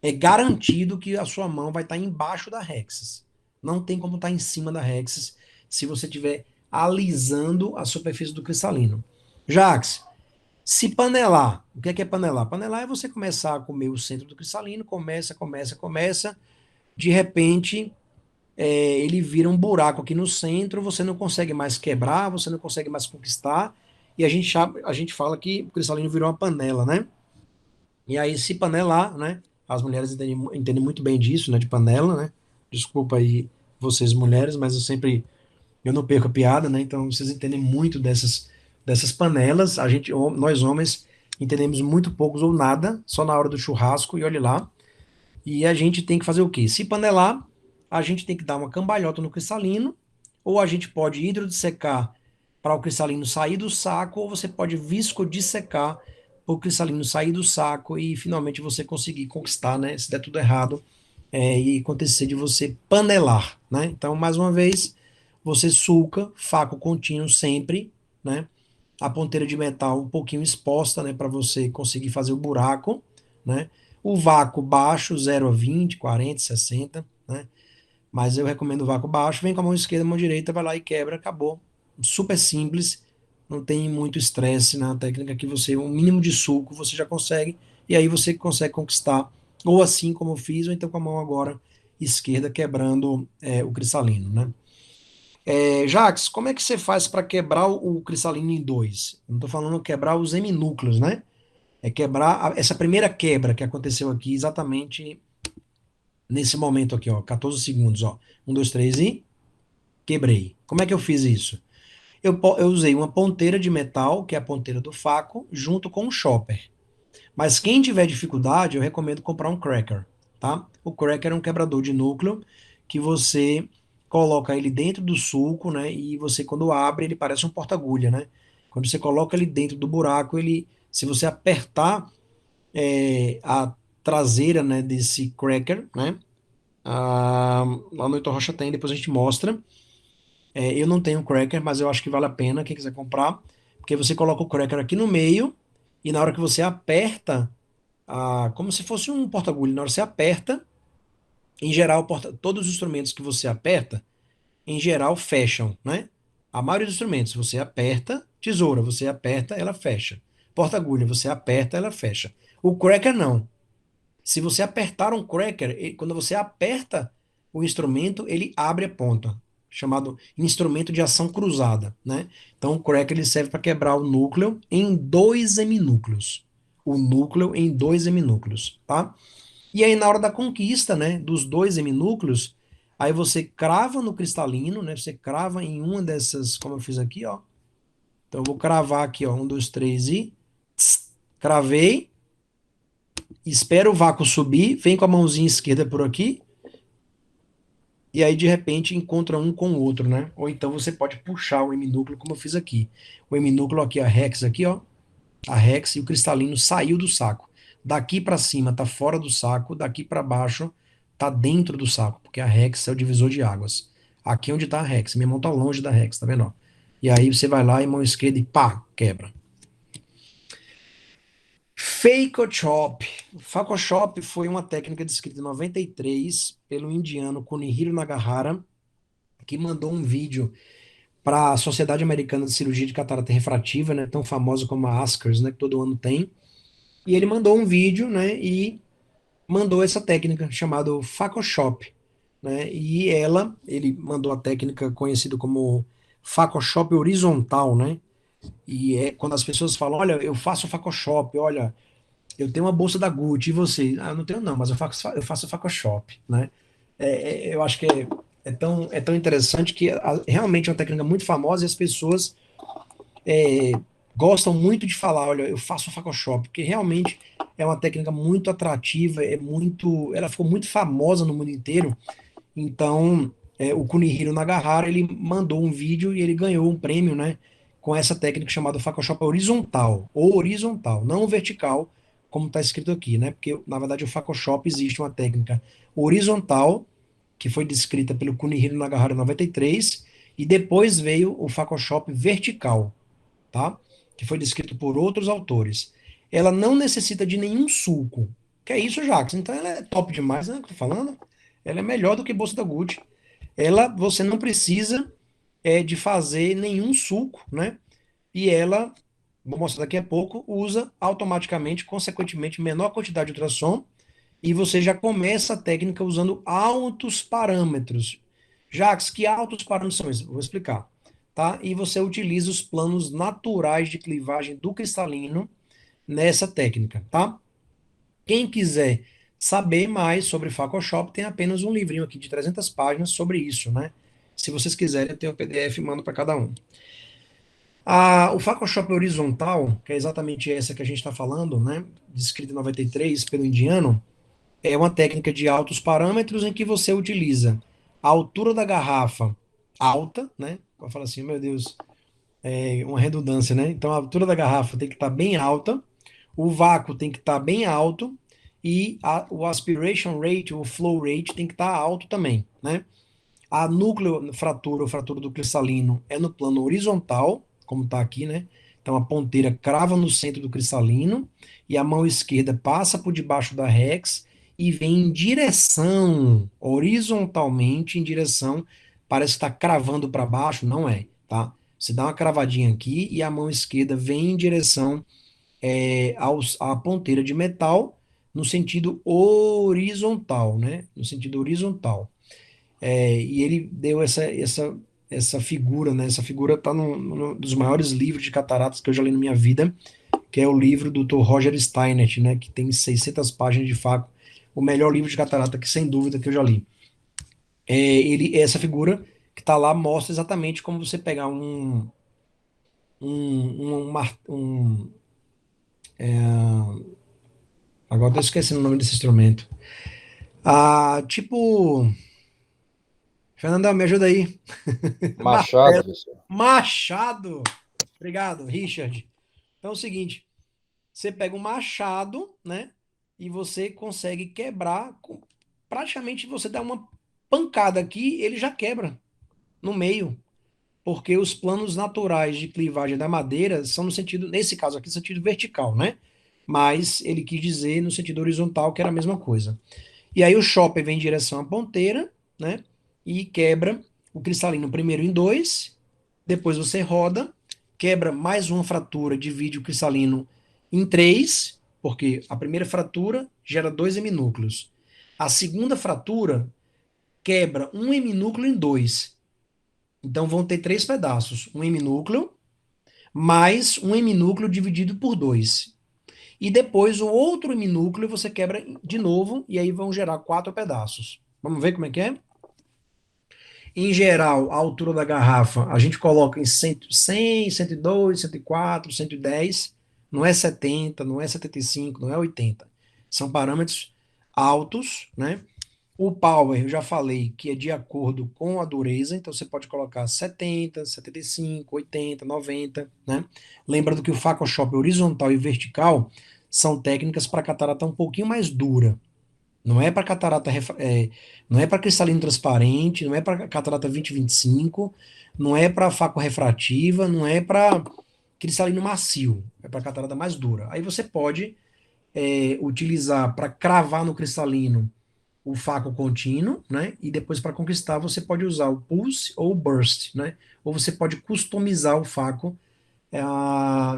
S1: é garantido que a sua mão vai estar embaixo da Rexis. Não tem como estar em cima da Rexis se você estiver alisando a superfície do cristalino. Jax, se panelar, o que é panelar? Panelar é você começar a comer o centro do cristalino, começa, de repente ele vira um buraco aqui no centro, você não consegue mais quebrar, você não consegue mais conquistar, e a gente fala que o cristalino virou uma panela, né? E aí, se panelar, né? As mulheres entendem muito bem disso, né? De panela, né? Desculpa aí vocês mulheres, mas eu não perco a piada, né? Então vocês entendem muito dessas panelas. Nós homens entendemos muito poucos ou nada, só na hora do churrasco e olhe lá. E a gente tem que fazer o quê? Se panelar, a gente tem que dar uma cambalhota no cristalino, ou a gente pode hidrodissecar para o cristalino sair do saco, ou você pode viscodissecar para o cristalino sair do saco e finalmente você conseguir conquistar, né? Se der tudo errado, e acontecer de você panelar, né? Então, mais uma vez, você sulca, faco contínuo sempre, né? A ponteira de metal um pouquinho exposta, né? Para você conseguir fazer o buraco, né? O vácuo baixo, 0 a 20, 40, 60, né? Mas eu recomendo o vácuo baixo, vem com a mão esquerda, a mão direita, vai lá e quebra, acabou. Super simples, não tem muito estresse na técnica que você, um mínimo de suco você já consegue, e aí você consegue conquistar, ou assim como eu fiz, ou então com a mão agora esquerda quebrando o cristalino, né? Jax, como é que você faz para quebrar o cristalino em dois? Eu não estou falando quebrar os heminúcleos, né? É quebrar essa primeira quebra que aconteceu aqui exatamente nesse momento aqui, ó, 14 segundos, ó. Um, dois, três e quebrei. Como é que eu fiz isso? Eu usei uma ponteira de metal, que é a ponteira do faco, junto com um chopper. Mas quem tiver dificuldade, eu recomendo comprar um cracker, tá? O cracker é um quebrador de núcleo que você coloca ele dentro do sulco, né? E você, quando abre, ele parece um porta-agulha, né? Quando você coloca ele dentro do buraco, se você apertar a traseira, né, desse cracker, né? Lá no Heitor Rocha tem, depois a gente mostra. Eu não tenho cracker, mas eu acho que vale a pena quem quiser comprar, porque você coloca o cracker aqui no meio e na hora que você aperta, como se fosse um porta-agulha, na hora que você aperta, em geral, todos os instrumentos que você aperta, em geral, fecham, né? A maioria dos instrumentos, você aperta, tesoura, você aperta, ela fecha. Porta-agulha, você aperta, ela fecha. O cracker não. Se você apertar um cracker, quando você aperta o instrumento, ele abre a ponta, chamado instrumento de ação cruzada, né? Então, o cracker ele serve para quebrar o núcleo em dois heminúcleos. O núcleo em dois heminúcleos, tá? E aí, na hora da conquista, né, dos dois heminúcleos, aí você crava no cristalino, né? Você crava em uma dessas, como eu fiz aqui, ó. Então, eu vou cravar aqui, ó, um, dois, três e cravei. Espera o vácuo subir, vem com a mãozinha esquerda por aqui, e aí de repente encontra um com o outro, né? Ou então você pode puxar o heminúcleo, como eu fiz aqui. O heminúcleo aqui, a Rex aqui, ó, a Rex e o cristalino saiu do saco. Daqui para cima tá fora do saco, daqui para baixo tá dentro do saco, porque a Rex é o divisor de águas. Aqui é onde tá a Rex, minha mão tá longe da Rex, tá vendo? Ó? E aí você vai lá e mão esquerda e pá, quebra. Phacochop. Phacochop foi uma técnica descrita em 93 pelo indiano Kunihiro Nagahara, que mandou um vídeo para a Sociedade Americana de Cirurgia de Catarata Refrativa, né, tão famosa como a ASCRS, né, que todo ano tem. E ele mandou um vídeo, né, e mandou essa técnica chamada Phacochop, né? E ele mandou a técnica conhecida como Phacochop horizontal, né? E é quando as pessoas falam, olha, eu faço Phacochop, olha, eu tenho uma bolsa da Gucci, e você? Ah, eu não tenho não, mas eu faço Phacochop, né? Eu acho que é tão interessante que realmente é uma técnica muito famosa e as pessoas gostam muito de falar, olha, eu faço Photoshop, porque realmente é uma técnica muito atrativa, ela ficou muito famosa no mundo inteiro. Então, o Kunihiro Nagahara, ele mandou um vídeo e ele ganhou um prêmio, né, com essa técnica chamada Photoshop horizontal, não vertical, como está escrito aqui, né? Porque na verdade o Photoshop existe uma técnica horizontal que foi descrita pelo Kunihiro Nagahara em 93 e depois veio o Photoshop vertical, tá? Que foi descrito por outros autores. Ela não necessita de nenhum sulco. Que é isso, Jacques? Então ela é top demais, né? Que eu tô falando. Ela é melhor do que bolsa da Gucci. Você não precisa de fazer nenhum sulco, né? E ela, vou mostrar daqui a pouco, usa automaticamente, consequentemente, menor quantidade de ultrassom e você já começa a técnica usando altos parâmetros. Jacques, que altos parâmetros são esses? Vou explicar. Tá? E você utiliza os planos naturais de clivagem do cristalino nessa técnica, tá? Quem quiser saber mais sobre Photoshop, tem apenas um livrinho aqui de 300 páginas sobre isso, né? Se vocês quiserem, eu tenho um PDF e mando para cada um. O Photoshop horizontal, que é exatamente essa que a gente está falando, né? Descrita em 93 pelo indiano, é uma técnica de altos parâmetros em que você utiliza a altura da garrafa alta, né? Eu falo assim, meu Deus, é uma redundância, né? Então a altura da garrafa tem que estar bem alta, o vácuo tem que estar bem alto e o aspiration rate, o flow rate tem que estar alto também, né? A núcleo fratura ou fratura do cristalino é no plano horizontal, como está aqui, né? Então a ponteira crava no centro do cristalino e a mão esquerda passa por debaixo da rex e vem em direção, horizontalmente em direção, parece estar cravando para baixo, não é, tá? Você dá uma cravadinha aqui e a mão esquerda vem em direção à ponteira de metal no sentido horizontal, né? No sentido horizontal. E ele deu essa figura, né? Essa figura está num dos maiores livros de cataratas que eu já li na minha vida, que é o livro do Dr. Roger Steinert, né? Que tem 600 páginas de fato, o melhor livro de catarata que sem dúvida que eu já li. Essa figura que está lá mostra exatamente como você pegar agora estou esquecendo o nome desse instrumento. Tipo, Fernanda, me ajuda aí.
S2: Machado, professor.
S1: Machado. Obrigado, Richard. Então é o seguinte, você pega um machado, né? E você consegue quebrar, praticamente você dá uma pancada aqui, ele já quebra no meio, porque os planos naturais de clivagem da madeira são no sentido, nesse caso aqui, no sentido vertical, né? Mas ele quis dizer no sentido horizontal que era a mesma coisa. E aí o chopper vem em direção à ponteira, né? E quebra o cristalino primeiro em dois, depois você roda, quebra mais uma fratura, divide o cristalino em três, porque a primeira fratura gera dois heminúcleos. A segunda fratura quebra um heminúcleo em dois. Então vão ter três pedaços: um heminúcleo mais um heminúcleo dividido por dois. E depois o outro heminúcleo você quebra de novo e aí vão gerar quatro pedaços. Vamos ver como é que é? Em geral, a altura da garrafa a gente coloca em 100, 102, 104, 110. Não é 70, não é 75, não é 80. São parâmetros altos, né? O power, eu já falei que é de acordo com a dureza, então você pode colocar 70, 75, 80, 90, né? Lembrando que o Photoshop horizontal e vertical são técnicas para catarata um pouquinho mais dura. Não é para catarata, não é para cristalino transparente, não é para catarata 20/25, não é para faco refrativa, não é para cristalino macio, é para catarata mais dura. Aí você pode utilizar para cravar no cristalino o faco contínuo, né? E depois para conquistar você pode usar o pulse ou o burst, né? Ou você pode customizar o faco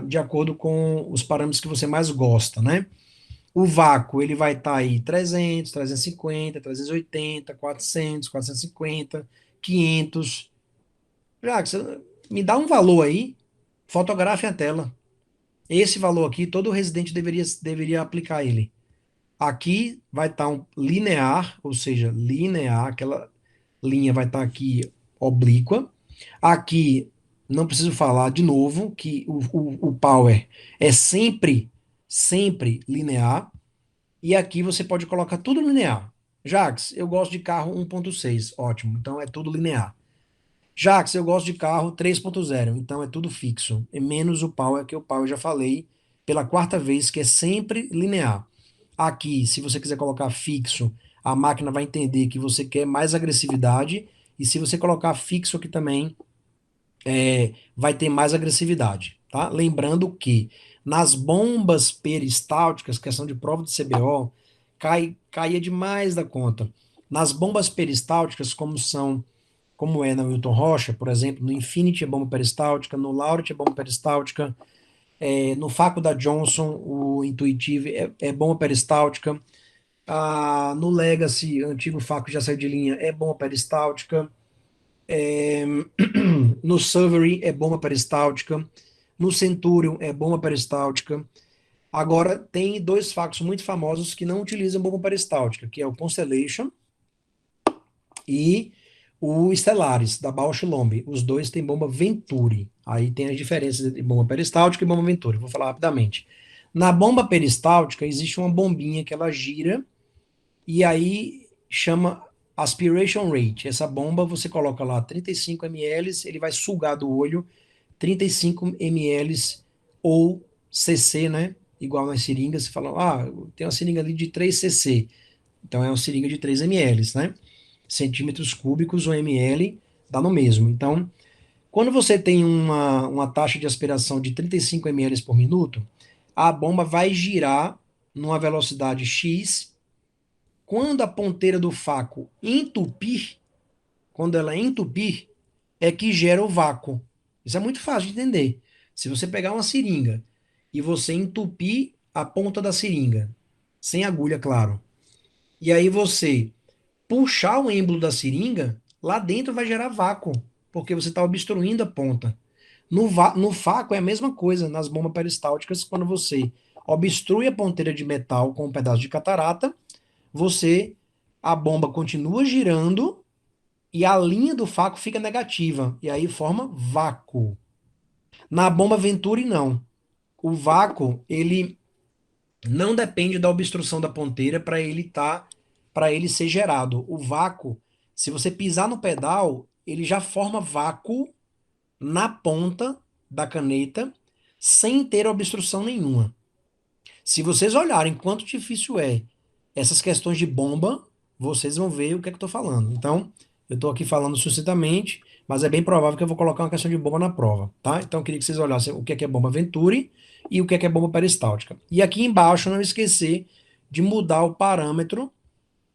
S1: de acordo com os parâmetros que você mais gosta, né? O vácuo, ele vai estar aí 300, 350, 380, 400, 450, 500. Já, você me dá um valor aí, fotografe a tela. Esse valor aqui, todo residente deveria aplicar ele. Aqui vai estar um linear, ou seja, linear, aquela linha vai estar aqui oblíqua. Aqui, não preciso falar de novo que o power é sempre linear. E aqui você pode colocar tudo linear. Jax, eu gosto de carro 1.6, ótimo, então é tudo linear. Jax, eu gosto de carro 3.0, então é tudo fixo. É menos o power, que o power eu já falei pela quarta vez, que é sempre linear. Aqui, se você quiser colocar fixo, a máquina vai entender que você quer mais agressividade, e se você colocar fixo aqui também, vai ter mais agressividade, tá? Lembrando que nas bombas peristálticas, questão de prova de CBO, caía demais da conta. Nas bombas peristálticas, como é na Wilton Rocha, por exemplo, no Infinity é bomba peristáltica, no Laureate é bomba peristáltica, no Faco da Johnson, o Intuitive é bomba peristáltica, no Legacy, antigo Faco já saiu de linha, é bomba peristáltica, no Survey é bomba peristáltica, no Centurion é bomba peristáltica. Agora, tem dois facos muito famosos que não utilizam bomba peristáltica, que é o Constellation e o Stellaris, da Bausch Lomb. Os dois têm bomba Venturi. Aí tem as diferenças entre bomba peristáltica e bomba Venturi. Vou falar rapidamente. Na bomba peristáltica, existe uma bombinha que ela gira e aí chama aspiration rate. Essa bomba você coloca lá 35 ml, ele vai sugar do olho 35 ml ou cc, né? Igual nas seringas, você fala, tem uma seringa ali de 3 cc. Então é uma seringa de 3 ml, né? Centímetros cúbicos ou ml dá no mesmo. Então, quando você tem uma taxa de aspiração de 35 ml por minuto, a bomba vai girar numa velocidade X. Quando a ponteira do faco entupir, quando ela entupir, é que gera o vácuo. Isso é muito fácil de entender. Se você pegar uma seringa e você entupir a ponta da seringa, sem agulha, claro, e aí você puxar o êmbolo da seringa, lá dentro vai gerar vácuo, porque você está obstruindo a ponta. No faco é a mesma coisa nas bombas peristálticas, quando você obstrui a ponteira de metal com um pedaço de catarata, a bomba continua girando e a linha do faco fica negativa, e aí forma vácuo. Na bomba Venturi, não. O vácuo, ele não depende da obstrução da ponteira para ele ser gerado. O vácuo, se você pisar no pedal, ele já forma vácuo na ponta da caneta sem ter obstrução nenhuma. Se vocês olharem quanto difícil é essas questões de bomba, vocês vão ver o que é que eu estou falando. Então, eu estou aqui falando sucintamente, mas é bem provável que eu vou colocar uma questão de bomba na prova, tá? Então, eu queria que vocês olhassem o que é bomba Venturi e o que é bomba peristáltica. E aqui embaixo, não esquecer de mudar o parâmetro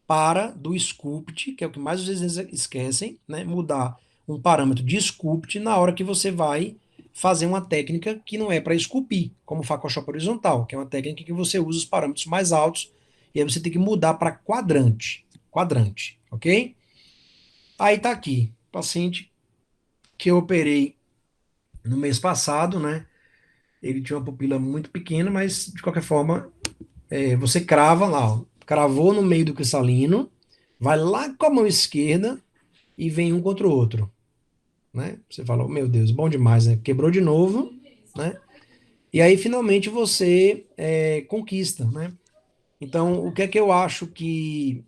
S1: para do sculpt, que é o que mais vezes esquecem, né? Mudar um parâmetro de sculpt na hora que você vai fazer uma técnica que não é para esculpir, como o Photoshop horizontal, que é uma técnica que você usa os parâmetros mais altos e aí você tem que mudar para quadrante, quadrante, ok? Aí tá aqui, paciente que eu operei no mês passado, né? Ele tinha uma pupila muito pequena, mas de qualquer forma, você crava lá, ó, cravou no meio do cristalino, vai lá com a mão esquerda e vem um contra o outro, né? Você fala, oh, meu Deus, bom demais, né? Quebrou de novo, né? E aí finalmente você conquista, né? Então, o que é que eu acho que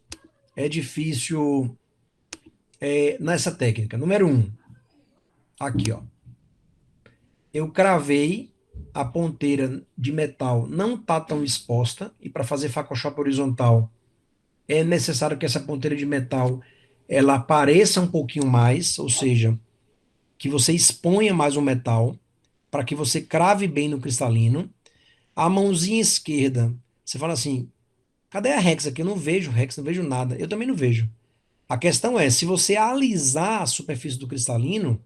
S1: é difícil nessa técnica. Número um, aqui, ó. Eu cravei, a ponteira de metal não tá tão exposta, e para fazer Photoshop horizontal é necessário que essa ponteira de metal ela apareça um pouquinho mais, ou seja, que você exponha mais o metal para que você crave bem no cristalino. A mãozinha esquerda, você fala assim, cadê a Rex aqui? Eu não vejo Rex, não vejo nada. Eu também não vejo. A questão é, se você alisar a superfície do cristalino,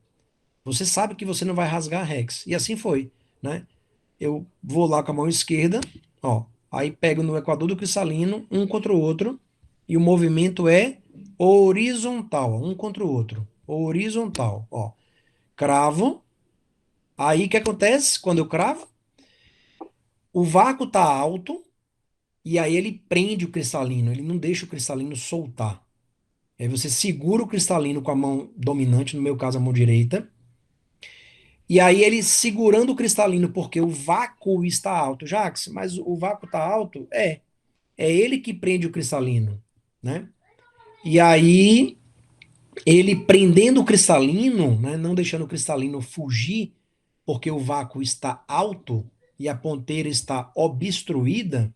S1: você sabe que você não vai rasgar a Rex. E assim foi, né? Eu vou lá com a mão esquerda, ó, aí pego no equador do cristalino, um contra o outro, e o movimento é horizontal, um contra o outro. Horizontal, ó. Cravo. Aí o que acontece quando eu cravo? O vácuo tá alto e aí ele prende o cristalino, ele não deixa o cristalino soltar. Aí você segura o cristalino com a mão dominante, no meu caso a mão direita, e aí ele segurando o cristalino porque o vácuo está alto. Jax, mas o vácuo está alto? É ele que prende o cristalino, né? E aí ele prendendo o cristalino, né, não deixando o cristalino fugir, porque o vácuo está alto e a ponteira está obstruída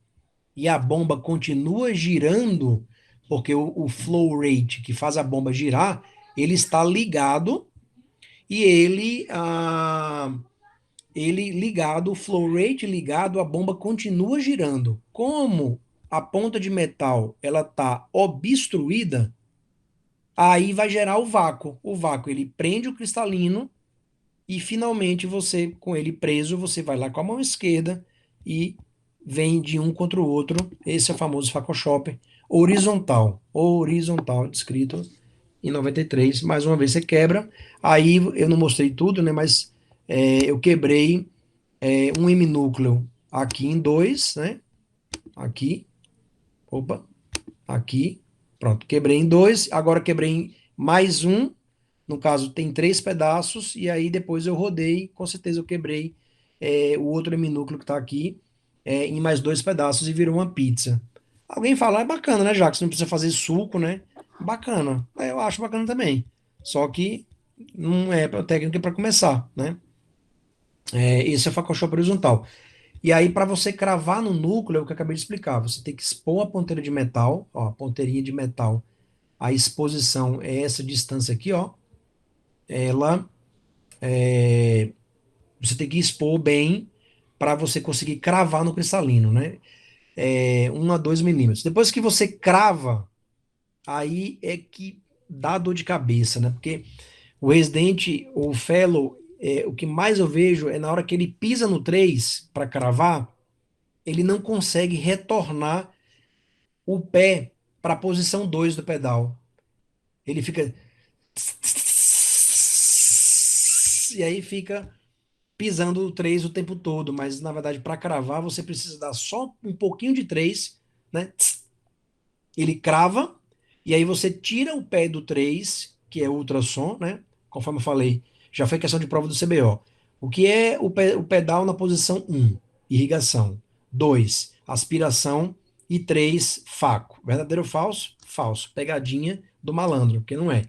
S1: e a bomba continua girando, porque o flow rate que faz a bomba girar, ele está ligado e ele ligado, o flow rate ligado, a bomba continua girando. Como a ponta de metal ela está obstruída, aí vai gerar o vácuo. O vácuo ele prende o cristalino e finalmente você, com ele preso, você vai lá com a mão esquerda e vem de um contra o outro. Esse é o famoso Photoshop horizontal. Horizontal, descrito em 93. Mais uma vez você quebra. Aí eu não mostrei tudo, né? Mas eu quebrei um M núcleo aqui em dois, né? Aqui, opa, aqui, pronto, quebrei em dois. Agora quebrei em mais um. No caso, tem três pedaços, e aí depois eu rodei, com certeza eu quebrei o outro minúsculo que está aqui em mais dois pedaços e virou uma pizza. Alguém fala, é bacana, né, Jackson? Não precisa fazer suco, né? Bacana. Eu acho bacana também. Só que não é técnica para começar, né? Esse é o Photoshop horizontal. E aí, para você cravar no núcleo, é o que eu acabei de explicar, você tem que expor a ponteira de metal, ó, a ponteirinha de metal. A exposição é essa distância aqui, ó. Ela você tem que expor bem para você conseguir cravar no cristalino, né? 1 a 2 milímetros. Depois que você crava, aí é que dá dor de cabeça, né? Porque o residente, o fellow, o que mais eu vejo é na hora que ele pisa no 3 para cravar, ele não consegue retornar o pé para a posição 2 do pedal. Ele fica. E aí fica pisando o 3 o tempo todo, mas na verdade para cravar você precisa dar só um pouquinho de 3, né? Ele crava e aí você tira o pé do 3, que é o ultrassom, né? Conforme eu falei, já foi questão de prova do CBO. O que é o pedal na posição 1? Irrigação. 2, aspiração. E 3, faco. Verdadeiro ou falso? Falso. Pegadinha do malandro, porque não é.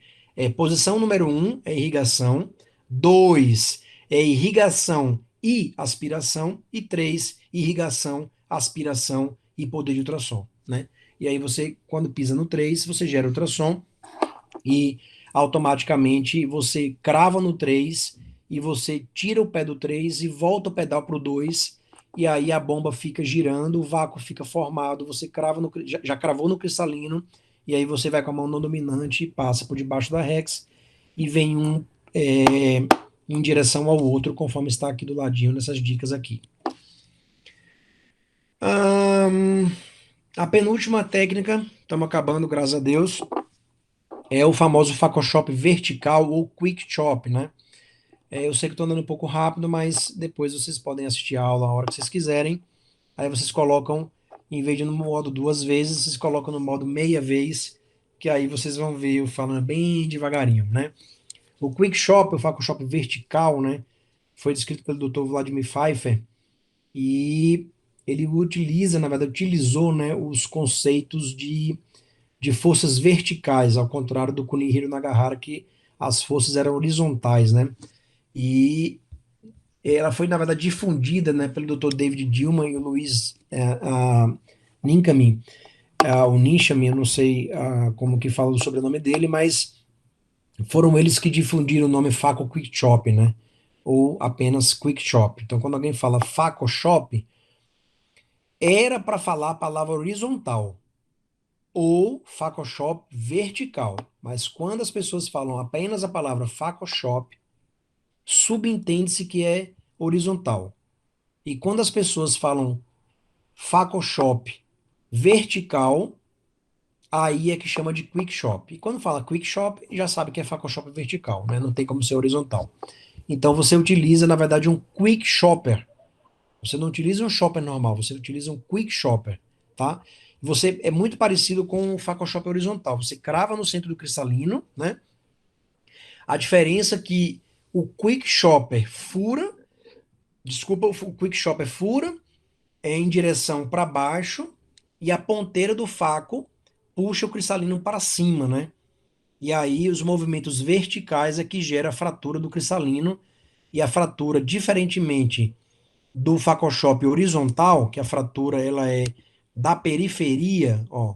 S1: Posição número 1 é irrigação. 2 é irrigação e aspiração. E 3, irrigação, aspiração e poder de ultrassom, né? E aí você, quando pisa no 3 você gera ultrassom e automaticamente você crava no 3 e você tira o pé do 3 e volta o pedal para o 2 e aí a bomba fica girando, o vácuo fica formado, você crava no, já cravou no cristalino e aí você vai com a mão não dominante e passa por debaixo da Rex e vem um em direção ao outro, conforme está aqui do ladinho nessas dicas aqui. Hum, a penúltima técnica, estamos acabando, graças a Deus, é o famoso Photoshop vertical ou Quick Chop, né? Eu sei que estou andando um pouco rápido, mas depois vocês podem assistir a aula a hora que vocês quiserem. Aí vocês colocam, em vez de no modo 2 vezes, vocês colocam no modo meia vez, que aí vocês vão ver eu falando bem devagarinho, né? O Quick Shop, o Photoshop vertical, né? Foi descrito pelo Dr. Vladimir Pfeiffer e ele utiliza, na verdade, utilizou, né, os conceitos de de forças verticais, ao contrário do Kunihiro Nagahara, que as forças eram horizontais, né? E ela foi, na verdade, difundida, né, pelo Dr. David Dillman e o Luiz Ninkamin, o Ninchamin, eu não sei como que fala o sobrenome dele, mas foram eles que difundiram o nome Faco Quick Shop, né? Ou apenas Quick Shop. Então, quando alguém fala Faco Shop, era para falar a palavra horizontal ou Faco Shop vertical. Mas quando as pessoas falam apenas a palavra Faco Shop, subentende-se que é horizontal. E quando as pessoas falam Faco Shop vertical, aí é que chama de Quick Shop. E quando fala Quick Shop, já sabe que é Faco Shop vertical, né? Não tem como ser horizontal. Então você utiliza, na verdade, um Quick Shopper. Você não utiliza um shopper normal, você utiliza um Quick Shopper, tá? Você é muito parecido com o Faco Shopper horizontal. Você crava no centro do cristalino, né? A diferença é que o Quick Shopper fura, desculpa, o Quick Shopper fura em direção para baixo e a ponteira do faco puxa o cristalino para cima, né? E aí os movimentos verticais é que gera a fratura do cristalino e a fratura, diferentemente do Phacoshop horizontal, que a fratura ela é da periferia, ó,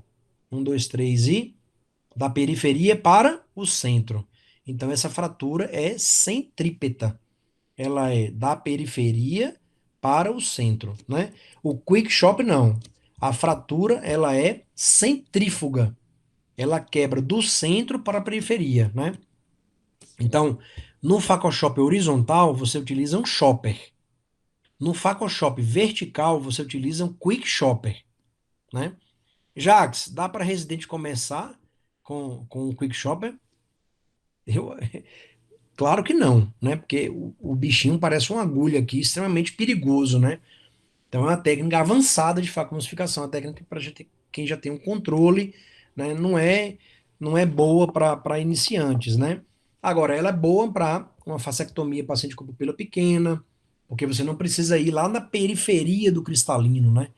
S1: um, dois, três e da periferia para o centro. Então essa fratura é centrípeta, ela é da periferia para o centro, né? O Quick Shop não. A fratura ela é centrífuga, ela quebra do centro para a periferia, né? Então, no Phacoshop horizontal, você utiliza um shopper. No Phacoshop vertical, você utiliza um Quick Shopper, né? Jax, dá para residente começar com o Quick Shopper? Eu, claro que não, né? Porque o bichinho parece uma agulha aqui, extremamente perigoso, né? Então é uma técnica avançada de facomucificação, uma técnica para quem já tem um controle, né? Não é boa para iniciantes, né? Agora, ela é boa para uma facectomia paciente com pupila pequena, porque você não precisa ir lá na periferia do cristalino, né?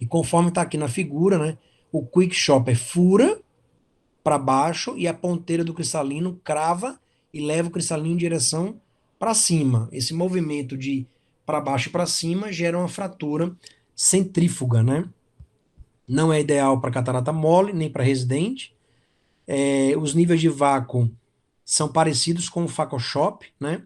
S1: E conforme está aqui na figura, né? O Quick Shopper fura para baixo e a ponteira do cristalino crava e leva o cristalino em direção para cima. Esse movimento de para baixo e para cima gera uma fratura centrífuga, né? Não é ideal para catarata mole, nem para residente. Os níveis de vácuo são parecidos com o Phacoshop, né?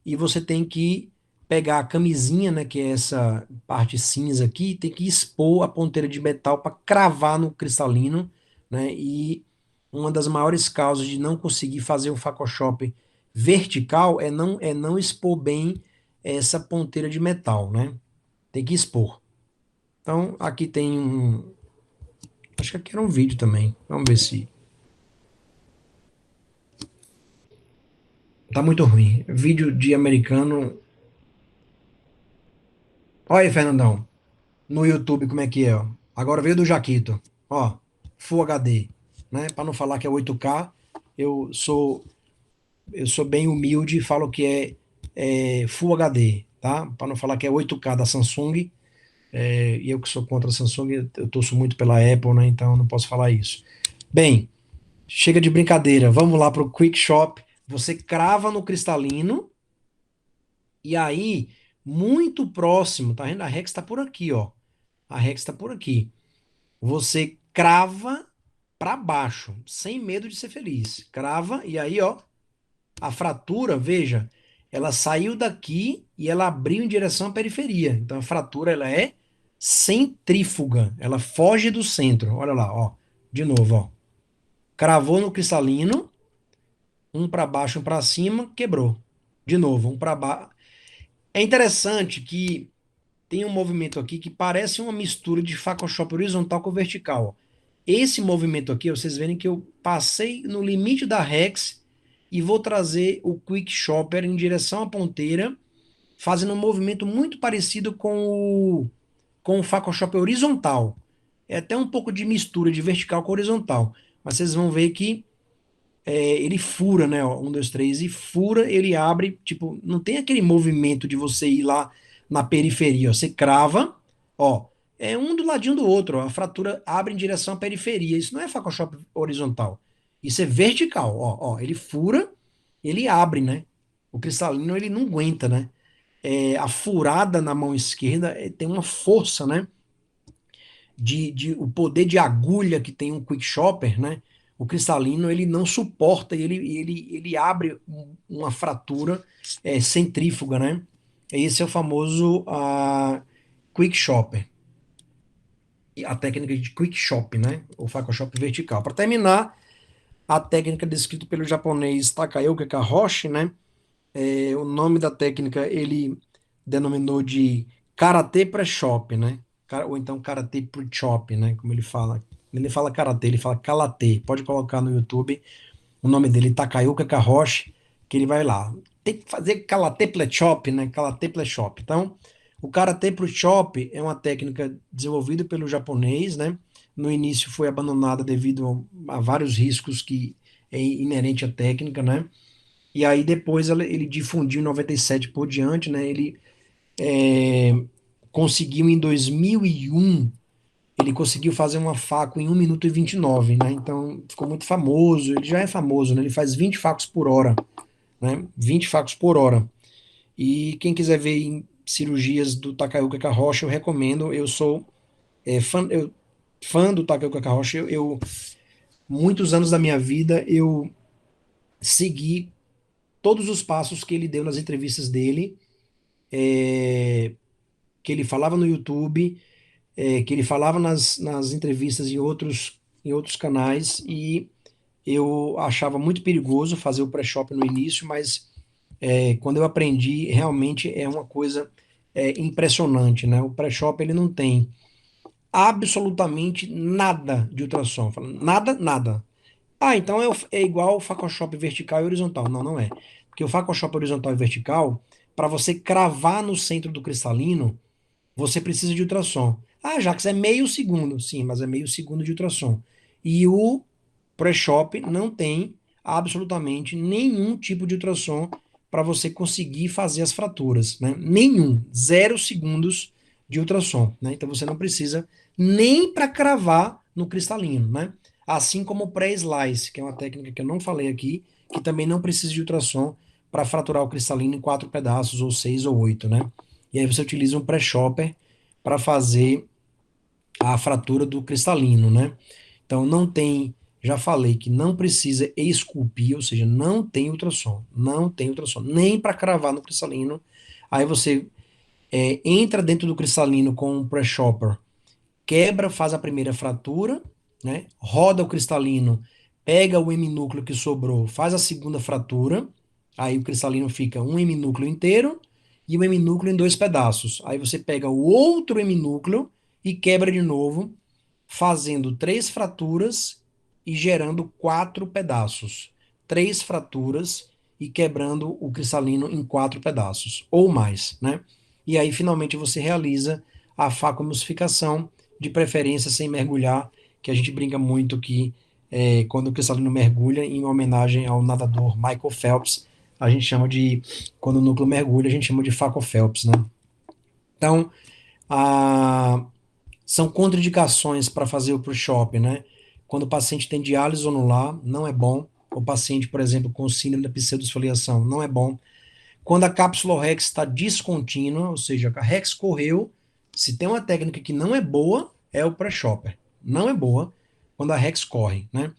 S1: E você tem que pegar a camisinha, né, que é essa parte cinza aqui, tem que expor a ponteira de metal para cravar no cristalino, né? E uma das maiores causas de não conseguir fazer o Phacoshop vertical é não expor bem essa ponteira de metal, né? Tem que expor. Então, aqui tem um. Acho que aqui era um vídeo também. Vamos ver se. Tá muito ruim. Vídeo de americano. Olha aí, Fernandão. No YouTube, como é que é? Ó. Agora veio do Jaquito. Ó, Full HD. Né? Para não falar que é 8K, eu sou, eu sou bem humilde e falo que é Full HD. Tá? Para não falar que é 8K da Samsung. E eu que sou contra a Samsung, eu torço muito pela Apple, né? Então eu não posso falar isso. Bem, chega de brincadeira. Vamos lá para o Quick Shop. Você crava no cristalino e aí, muito próximo, tá vendo? A Rex está por aqui, ó. A Rex está por aqui. Você crava para baixo, sem medo de ser feliz. Crava e aí, ó, a fratura, veja, ela saiu daqui e ela abriu em direção à periferia. Então a fratura ela é centrífuga, ela foge do centro. Olha lá, ó, de novo, ó. Cravou no cristalino, um para baixo, um para cima, quebrou. De novo, um para baixo. É interessante que tem um movimento aqui que parece uma mistura de Phacoshop horizontal com vertical. Esse movimento aqui, vocês verem que eu passei no limite da Rex e vou trazer o Quick Shopper em direção à ponteira, fazendo um movimento muito parecido com o Phacoshop horizontal. É até um pouco de mistura de vertical com horizontal. Mas vocês vão ver que ele fura, né? Ó, um, dois, três, e fura, ele abre, tipo, não tem aquele movimento de você ir lá na periferia, ó. Você crava, ó, é um do ladinho do outro, ó. A fratura abre em direção à periferia. Isso não é Photoshop horizontal. Isso é vertical, ó. Ele fura, ele abre, né? O cristalino, ele não aguenta, né? A furada na mão esquerda tem uma força, né? O poder de agulha que tem um quick shopper, né? O cristalino ele não suporta e ele abre uma fratura centrífuga, né? Esse é o famoso quick shopper, a técnica de quick shop, né? O Photoshop vertical. Para terminar, a técnica descrita pelo japonês Takayoka Karoshi, né? O nome da técnica ele denominou de Karate Pre-Chop, né? Ou então Karate Pre-Chop, né? Como ele fala. Ele fala Karate, ele fala Kalate. Pode colocar no YouTube o nome dele, Takayuka Karoshi, que ele vai lá. Tem que fazer Karate Pre-Chop, né? Karate Pre-Chop. Então, o Karate Pre-Chop é uma técnica desenvolvida pelo japonês, né? No início foi abandonada devido a vários riscos que é inerente à técnica, né? E aí depois ele difundiu em 97 por diante, né? Ele é, conseguiu em 2001, ele conseguiu fazer uma faco em 1 minuto e 29, né? Então ficou muito famoso, ele já é famoso, né? Ele faz 20 facos por hora, né? 20 facos por hora. E quem quiser ver em cirurgias do Takayuka Karoshi, eu recomendo. Eu sou fã do Takayuka Karoshi. Muitos anos da minha vida, eu segui todos os passos que ele deu nas entrevistas dele, que ele falava no YouTube, que ele falava nas entrevistas em outros canais, e eu achava muito perigoso fazer o pré-shop no início, mas quando eu aprendi, realmente é uma coisa impressionante, né? O pré-shop ele não tem absolutamente nada de ultrassom, nada, nada. Então é igual o Photoshop vertical e horizontal. Não, não é. Porque o Photoshop horizontal e vertical, para você cravar no centro do cristalino, você precisa de ultrassom. Jax, é meio segundo. Sim, mas é meio segundo de ultrassom. E o Pre-Shop não tem absolutamente nenhum tipo de ultrassom para você conseguir fazer as fraturas, né? Nenhum. 0 segundos de ultrassom, né? Então você não precisa nem para cravar no cristalino, né? Assim como o pré-slice, que é uma técnica que eu não falei aqui, que também não precisa de ultrassom para fraturar o cristalino em 4 pedaços, ou 6 ou 8, né? E aí você utiliza um pré-shopper para fazer a fratura do cristalino, né? Então não tem, já falei que não precisa esculpir, ou seja, não tem ultrassom, não tem ultrassom, nem para cravar no cristalino. Aí você entra dentro do cristalino com um pré-shopper, quebra, faz a primeira fratura, né? Roda o cristalino, pega o heminúcleo que sobrou, faz a segunda fratura, aí o cristalino fica um heminúcleo inteiro e um heminúcleo em 2 pedaços. Aí você pega o outro heminúcleo e quebra de novo, fazendo 3 fraturas e gerando 4 pedaços. 3 fraturas e quebrando o cristalino em 4 pedaços, ou mais, né? E aí finalmente você realiza a facoemulsificação, de preferência sem mergulhar, que a gente brinca muito que quando o cristalino mergulha, em homenagem ao nadador Michael Phelps, a gente chama de, quando o núcleo mergulha, a gente chama de Faco Phelps, né? Então, a, são contraindicações para fazer o pre-shop, né? Quando o paciente tem diálise anular, não é bom. O paciente, por exemplo, com síndrome da pseudoesfoliação, não é bom. Quando a cápsula Rex está descontínua, ou seja, a Rex correu, se tem uma técnica que não é boa, é o pré-shopper. Não é boa quando a Rex corre, né?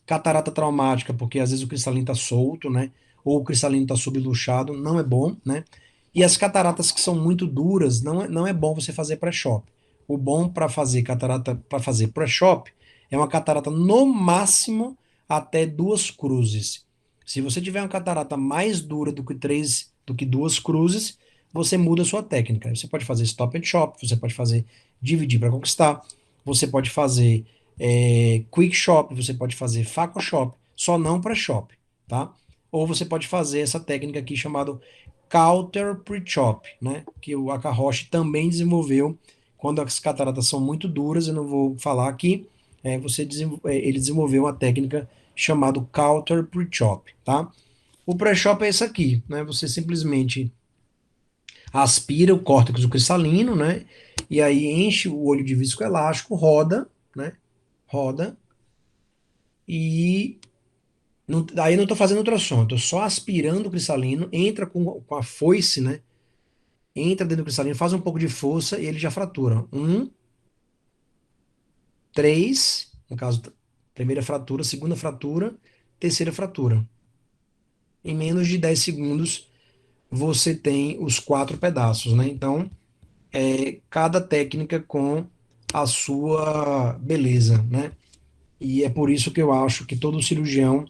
S1: Catarata traumática, porque às vezes o cristalino está solto, né? Ou o cristalino está subluxado, não é bom, né? E as cataratas que são muito duras, não é bom você fazer pré-shop. O bom para fazer catarata, para fazer pré-shop, é uma catarata no máximo até 2 cruzes. Se você tiver uma catarata mais dura do que 2 cruzes, você muda a sua técnica. Você pode fazer stop and shop, você pode fazer dividir para conquistar, você pode fazer quick shop, você pode fazer faco shop, só não para shop, tá? Ou você pode fazer essa técnica aqui chamada counter pre-chop, né? Que o Akaroshi também desenvolveu quando as cataratas são muito duras. Eu não vou falar aqui. Ele desenvolveu uma técnica chamada counter pre-chop, tá? O pré-chop é esse aqui, né? Você simplesmente aspira o córtex do cristalino, né? E aí enche o olho de viscoelástico, roda, né? Roda e aí não estou fazendo ultrassom, estou só aspirando o cristalino, entra com a foice, né? Entra dentro do cristalino, faz um pouco de força e ele já fratura. Um, três, no caso, primeira fratura, segunda fratura, terceira fratura. Em menos de 10 segundos, você tem os 4 pedaços, né? Então, cada técnica com a sua beleza, né? E é por isso que eu acho que todo cirurgião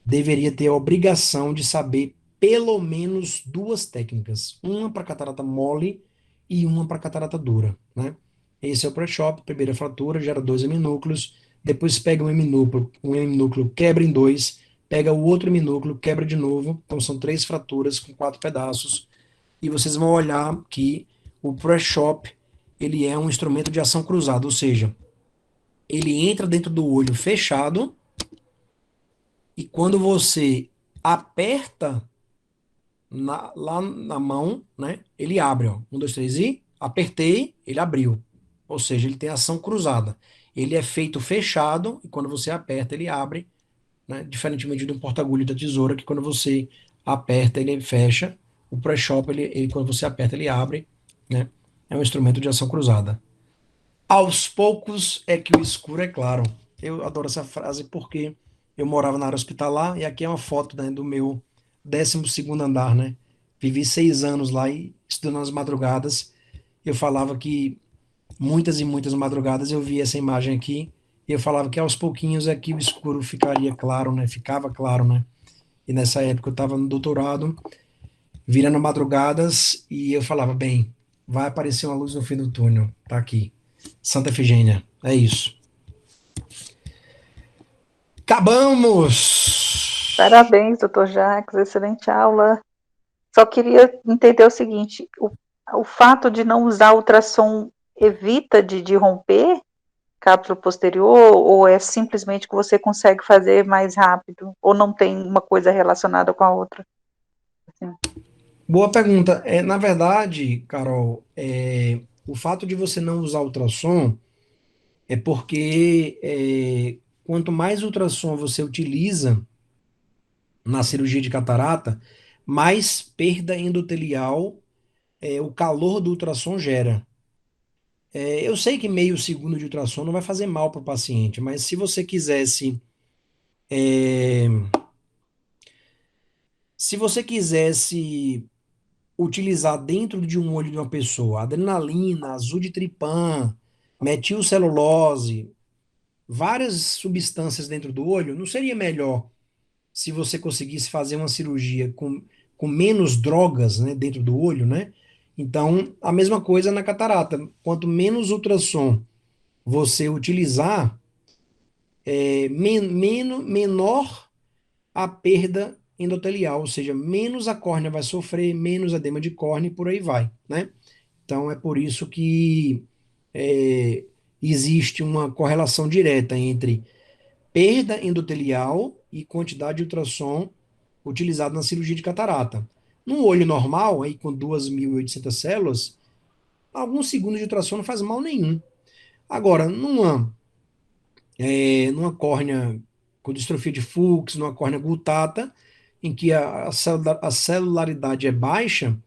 S1: deveria ter a obrigação de saber pelo menos 2 técnicas, uma para catarata mole e uma para catarata dura, né? Esse é o pré-chop, primeira fratura, gera 2 heminúcleos, depois pega um heminúcleo quebra em dois, pega o outro heminúcleo, quebra de novo, então são 3 fraturas com 4 pedaços, e vocês vão olhar que o pré-chop, ele é um instrumento de ação cruzada, ou seja, ele entra dentro do olho fechado, e quando você aperta lá na mão, né? Ele abre, ó. Um, dois, três e apertei, ele abriu. Ou seja, ele tem ação cruzada. Ele é feito fechado e quando você aperta, ele abre, né? Diferentemente do porta-agulho da tesoura, que quando você aperta, ele fecha. O pré-chop, quando você aperta, ele abre, né? É um instrumento de ação cruzada. Aos poucos é que o escuro é claro. Eu adoro essa frase porque eu morava na área hospitalar e aqui é uma foto, né, do meu 12º andar, né? Vivi 6 anos lá e estudando nas madrugadas. Eu falava que muitas e muitas madrugadas eu via essa imagem aqui e eu falava que aos pouquinhos é que o escuro ficaria claro, né? Ficava claro, né? E nessa época eu estava no doutorado, virando madrugadas e eu falava, bem, vai aparecer uma luz no fim do túnel, tá aqui. Santa Efigênia, é isso. Acabamos!
S3: Parabéns, doutor Jacques, excelente aula. Só queria entender o seguinte: o fato de não usar ultrassom evita de romper cápsula posterior, ou é simplesmente que você consegue fazer mais rápido, ou não tem uma coisa relacionada com a outra? Assim.
S1: Boa pergunta. Na verdade, Carol, o fato de você não usar ultrassom é porque quanto mais ultrassom você utiliza na cirurgia de catarata, mais perda endotelial o calor do ultrassom gera. Eu sei que meio segundo de ultrassom não vai fazer mal para o paciente, mas se você quisesse, é, se você quisesse utilizar dentro de um olho de uma pessoa adrenalina, azul de tripã, metilcelulose, várias substâncias dentro do olho, não seria melhor se você conseguisse fazer uma cirurgia com menos drogas, né, dentro do olho, né? Então, a mesma coisa na catarata. Quanto menos ultrassom você utilizar, menor a perda endotelial, ou seja, menos a córnea vai sofrer, menos edema de córnea e por aí vai, né? Então é por isso que é, existe uma correlação direta entre perda endotelial e quantidade de ultrassom utilizado na cirurgia de catarata. Num olho normal, aí com 2.800 células, alguns segundos de ultrassom não faz mal nenhum. Agora, numa córnea com distrofia de Fuchs, numa córnea glutata, em que a celularidade é baixa,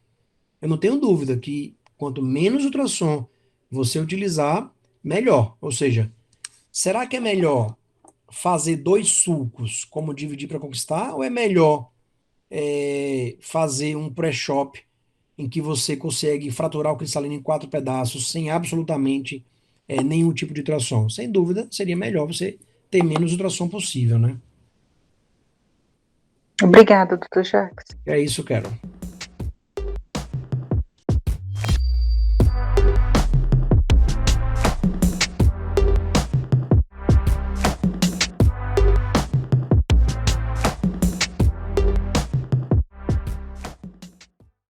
S1: eu não tenho dúvida que quanto menos ultrassom você utilizar, melhor. Ou seja, será que é melhor fazer 2 sulcos, como dividir para conquistar, ou é melhor fazer um pré-chop em que você consegue fraturar o cristalino em 4 pedaços sem absolutamente nenhum tipo de ultrassom? Sem dúvida, seria melhor você ter menos ultrassom possível, né?
S3: Obrigada, doutor Jacques.
S1: É isso, Carol.